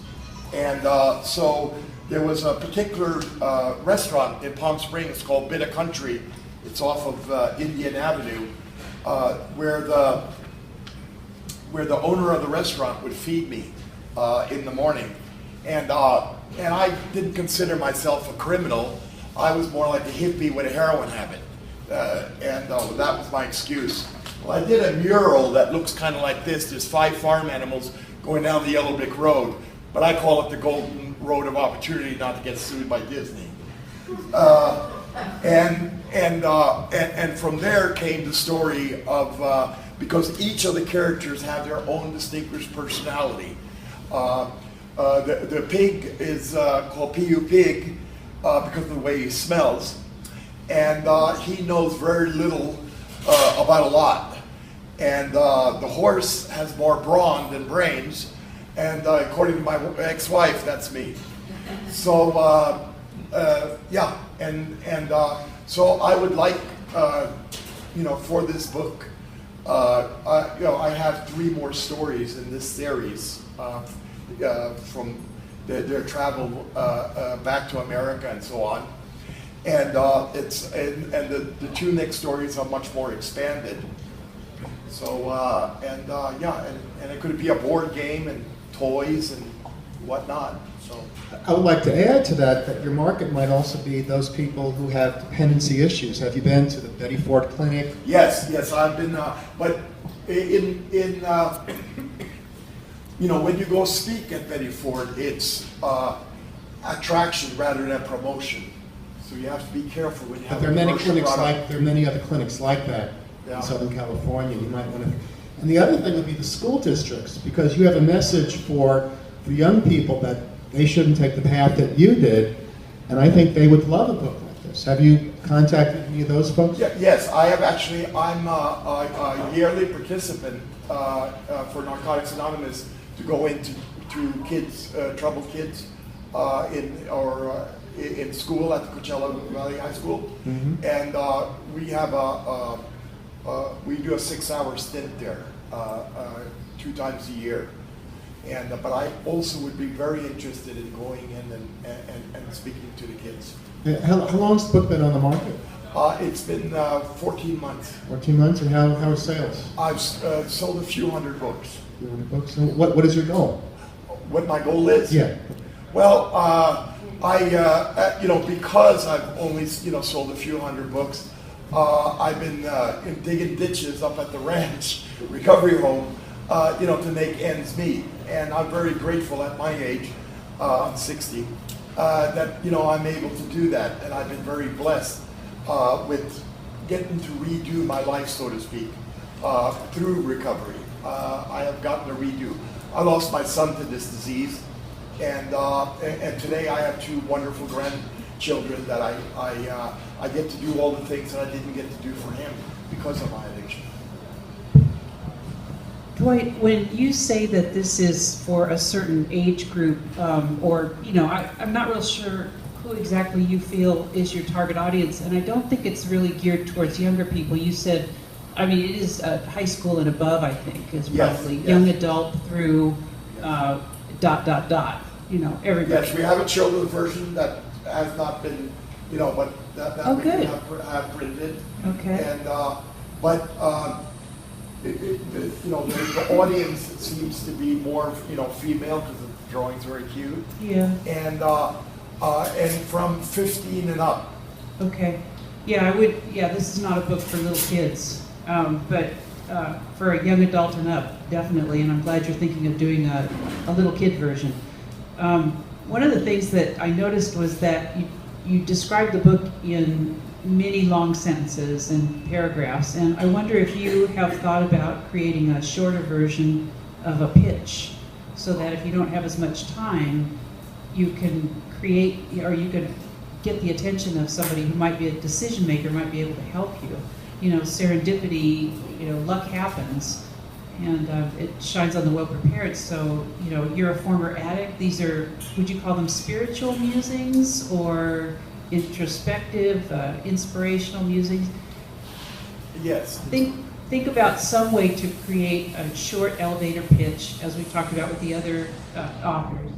and so there was a particular restaurant in Palm Springs called Bit of Country. It's off of Indian Avenue, where the owner of the restaurant would feed me in the morning, and I didn't consider myself a criminal. I was more like a hippie with a heroin habit, and that was my excuse. Well, I did a mural that looks kind of like this. There's 5 farm animals going down the Yellow Brick Road, but I call it the Golden Road of Opportunity not to get sued by Disney. And from there came the story of, because each of the characters have their own distinguished personality. The pig is called P.U. Pig because of the way he smells, and he knows very little about a lot. And the horse has more brawn than brains, and according to my ex-wife, that's me. So yeah, so I would like, for this book, I have 3 more stories in this series from their travel back to America and so on, and the 2 next stories are much more expanded. So and it could be a board game and toys and whatnot. So I would like to add to that your market might also be those people who have dependency issues. Have you been to the Betty Ford Clinic? Yes, I've been, but when you go speak at Betty Ford, it's attraction rather than promotion. So you have to be careful when you have. But there are many clinics product. there are many other clinics like that in Southern California. You might want to. And the other thing would be the school districts, because you have a message for young people that they shouldn't take the path that you did, and I think they would love a book like this. Have you contacted any of those folks? Yeah, yes, I have actually. I'm a yearly participant for Narcotics Anonymous to go into kids, troubled kids, in school at the Coachella Valley High School, and we have we do a 6-hour stint there 2 times a year. But I also would be very interested in going in and speaking to the kids. How long has the book been on the market? It's been 14 months. 14 months, and how are sales? I've sold a few hundred books. A few hundred books. And what is your goal? What my goal is? Yeah. Well, because I've only sold a few hundred books, I've been digging ditches up at the ranch recovery home, to make ends meet. And I'm very grateful at my age, I'm 60, that I'm able to do that. And I've been very blessed with getting to redo my life, so to speak, through recovery. I have gotten a redo. I lost my son to this disease, and today I have 2 wonderful grandchildren that I get to do all the things that I didn't get to do for him because of my addiction. Dwight, when you say that this is for a certain age group, I'm not real sure who exactly you feel is your target audience, and I don't think it's really geared towards younger people. You said, it is high school and above, I think, is roughly young adult through ... everybody. Yes, we have a children's version that has not been, but that we have printed. Okay. And the audience seems to be more, female because the drawings are very cute. Yeah. And from 15 and up. Okay. Yeah, this is not a book for little kids, but for a young adult and up, definitely, and I'm glad you're thinking of doing a little kid version. One of the things that I noticed was that you described the book in many long sentences and paragraphs, and I wonder if you have thought about creating a shorter version of a pitch, so that if you don't have as much time, you can create, or you can get the attention of somebody who might be a decision maker, might be able to help you. You know, serendipity, you know, luck happens, and it shines on the well-prepared. So, you know, you're a former addict. These are, would you call them spiritual musings or introspective, inspirational musings? Yes. Think about some way to create a short elevator pitch, as we talked about with the other authors.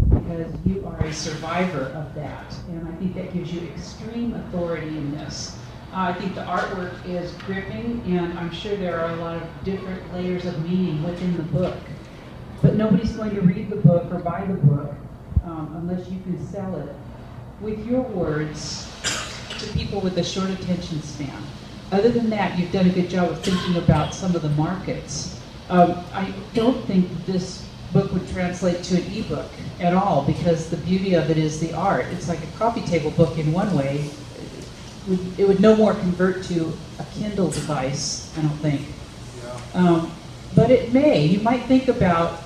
Because you are a survivor of that, and I think that gives you extreme authority in this. I think the artwork is gripping, and I'm sure there are a lot of different layers of meaning within the book. But nobody's going to read the book or buy the book unless you can sell it with your words to people with a short attention span. Other than that, you've done a good job of thinking about some of the markets. I don't think this book would translate to an ebook at all, because the beauty of it is the art. It's like a coffee table book in one way. It would no more convert to a Kindle device, I don't think. Yeah. But it may. You might think about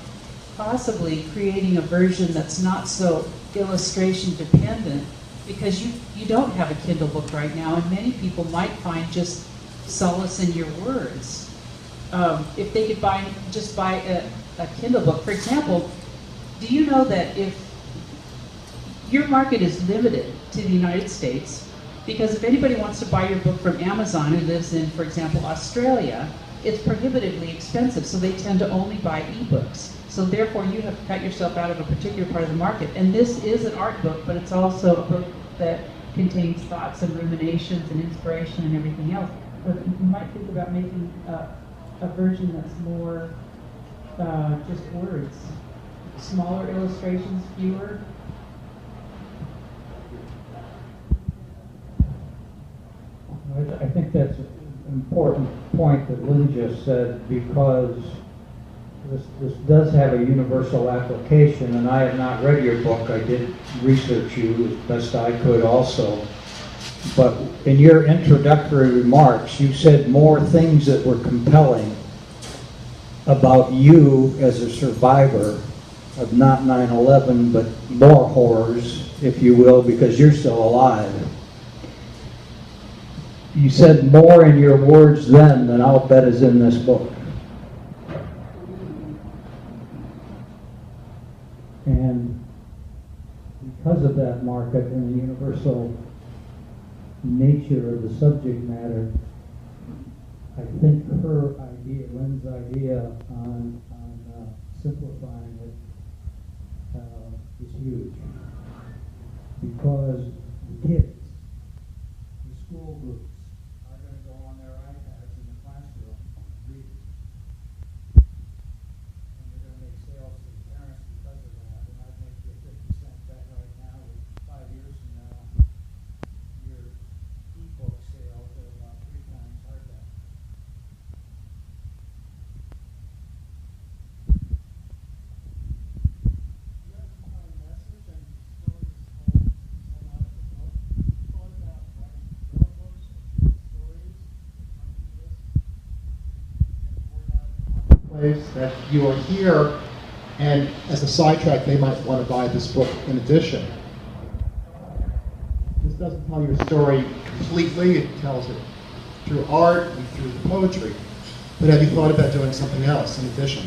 possibly creating a version that's not so illustration dependent, because you don't have a Kindle book right now, and many people might find just solace in your words. If they could just buy a Kindle book. For example, do you know that if your market is limited to the United States, because if anybody wants to buy your book from Amazon who lives in, for example, Australia, it's prohibitively expensive, so they tend to only buy ebooks. So therefore you have cut yourself out of a particular part of the market. And this is an art book, but it's also a book that contains thoughts and ruminations and inspiration and everything else. But you might think about making a version that's more just words, smaller illustrations, fewer. I think that's an important point that Lynn just said, because this does have a universal application, and I have not read your book. I did research you as best I could also. But in your introductory remarks, you said more things that were compelling about you as a survivor of not 9/11, but more horrors, if you will, because you're still alive. You said more in your words then than I'll bet is in this book. And because of that market and the universal nature of the subject matter, I think her idea, Lynn's idea on simplifying it is huge. Because the kids, the school groups, are going to go on their iPads in the classroom and read it. And they're going to make sales to the parents because of that. And I'd make you a 50-cent bet right now that 5 years from now, your e-book sales are about 3 times hardback. You have a compelling message, and stories told out of the book. You thought about writing your books or short stories that come to this and pour it out in the marketplace, that you are here, and as a sidetrack, they might want to buy this book in addition. This doesn't tell your story completely, it tells it through art and through the poetry. But have you thought about doing something else in addition?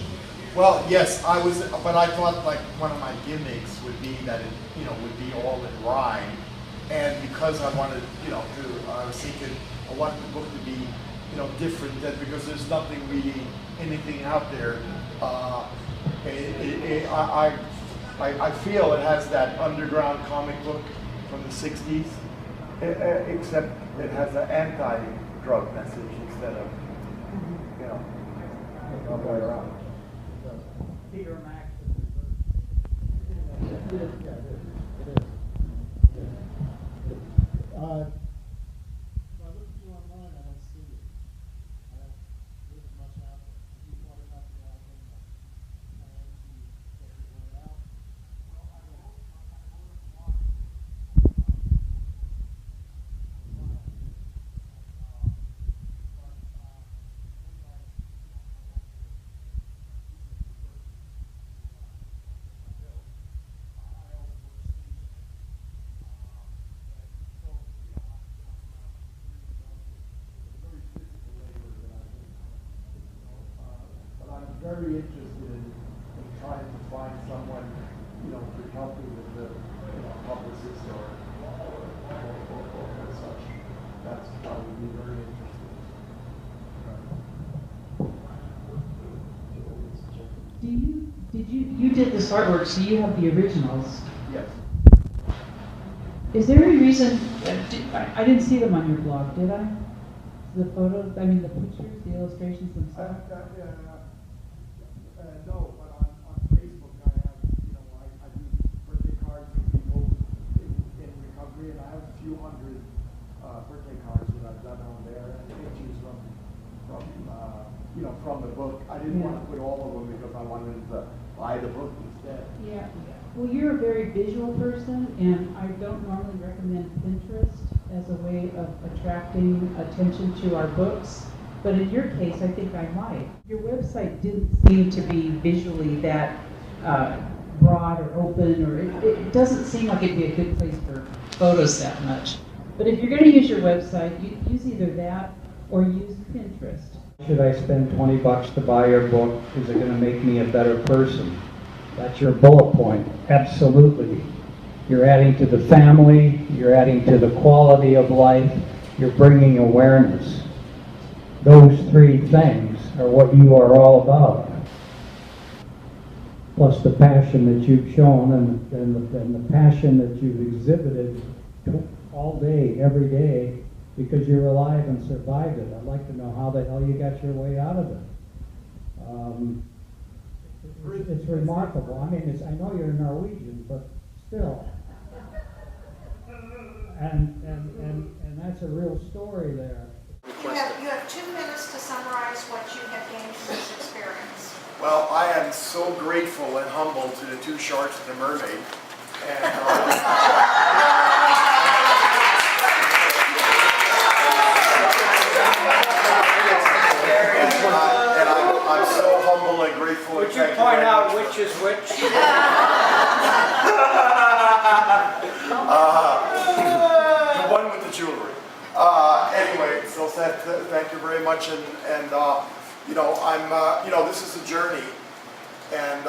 Well, yes, but I thought like one of my gimmicks would be that it, would be all in rhyme. And because I wanted, I was thinking I wanted the book to be, different, that because there's nothing really, anything out there. I feel it has that underground comic book from the 60s, except it has an anti-drug message instead of, the other way around. Peter Max. It is. I looked at you online, and I very interested in trying to find someone, you know, who could help me with the, you know, publicist or such. That's why I would be very interested. You did this artwork, so you have the originals. Yes. Is there any reason, I didn't see them on your blog, did I? The photos, I mean the pictures, the illustrations themselves? No, but on Facebook I have, you know, I do birthday cards for people in recovery, and I have a few hundred birthday cards that I've done on there, and pictures from you know, from the book. I didn't want to put all of them because I wanted to buy the book instead. Yeah. Well, you're a very visual person, and I don't normally recommend Pinterest as a way of attracting attention to our books. But in your case, I think I might. Your website didn't seem to be visually that broad or open, or it doesn't seem like it'd be a good place for photos that much. But if you're going to use your website, use either that or use Pinterest. Should I spend $20 to buy your book? Is it going to make me a better person? That's your bullet point. Absolutely. You're adding to the family, you're adding to the quality of life, you're bringing awareness. Those three things are what you are all about. Plus the passion that you've shown and the passion that you've exhibited all day, every day, because you're alive and survived it. I'd like to know how the hell you got your way out of it. It's remarkable. I mean, I know you're Norwegian, but still. And that's a real story there. You have 2 minutes to summarize what you have gained from this experience. Well, I am so grateful and humble to the two sharks and the mermaid. And I'm so humble and grateful. Would you point out which is which? The one with the jewelry. Anyway, so thank you very much, and you know, you know, this is a journey, and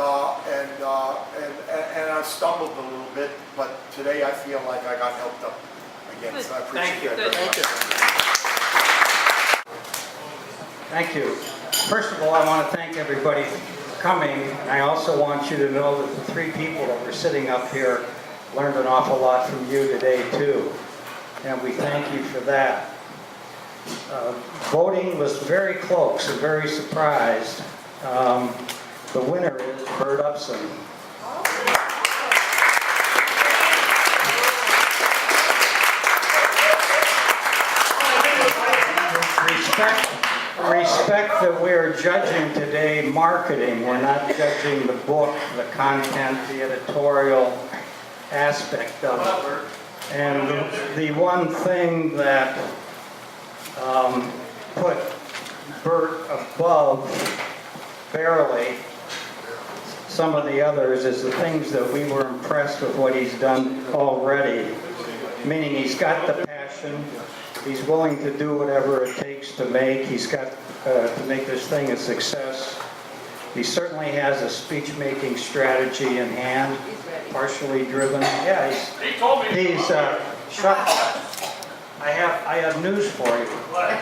I've stumbled a little bit, but today I feel like I got helped up again. So I appreciate that very much. Thank you. First of all, I want to thank everybody for coming. I also want you to know that the 3 people that were sitting up here learned an awful lot from you today, too. And we thank you for that. Voting was very close and very surprised. The winner is Bert Upson. Respect that we're judging today marketing. We're not judging the book, the content, the editorial aspect of it. And the one thing that put Bert above barely some of the others is the things that we were impressed with what he's done already. Meaning he's got the passion, he's willing to do whatever it takes to make, he's got to make this thing a success. He certainly has a speech-making strategy in hand, partially driven. Yeah, he's shut. I have news for you. What?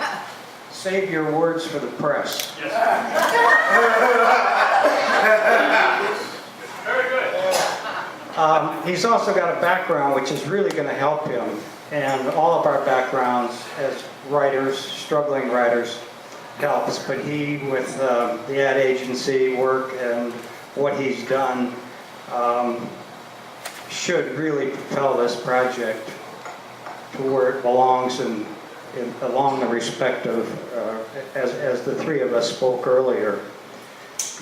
Save your words for the press. Yes. Very good. He's also got a background which is really going to help him, and all of our backgrounds as writers, struggling writers, helps. But he, with the ad agency work and what he's done, should really propel this project to where it belongs and along the respect of, as the 3 of us spoke earlier.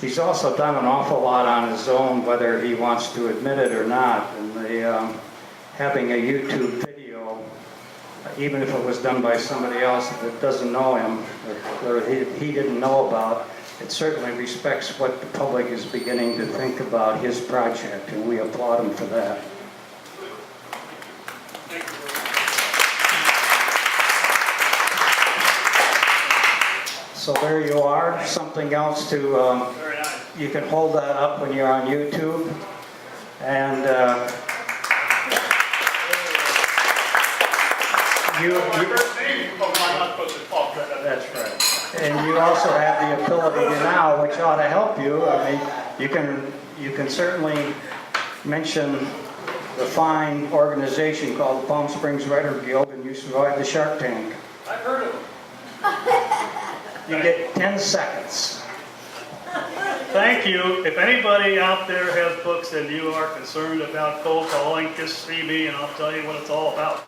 He's also done an awful lot on his own, whether he wants to admit it or not. And having a YouTube video, even if it was done by somebody else that doesn't know him, or he didn't know about, it certainly respects what the public is beginning to think about his project, and we applaud him for that. So there you are. Something else to Very nice. you can hold that up when you're on YouTube. And that's right. And you also have the ability to now, which ought to help you. I mean, you can certainly mention the fine organization called the Palm Springs Writer Guild, and you survived the Shark Tank. I've heard of them. You get 10 seconds. Thank you. If anybody out there has books and you are concerned about cold calling, just see me and I'll tell you what it's all about.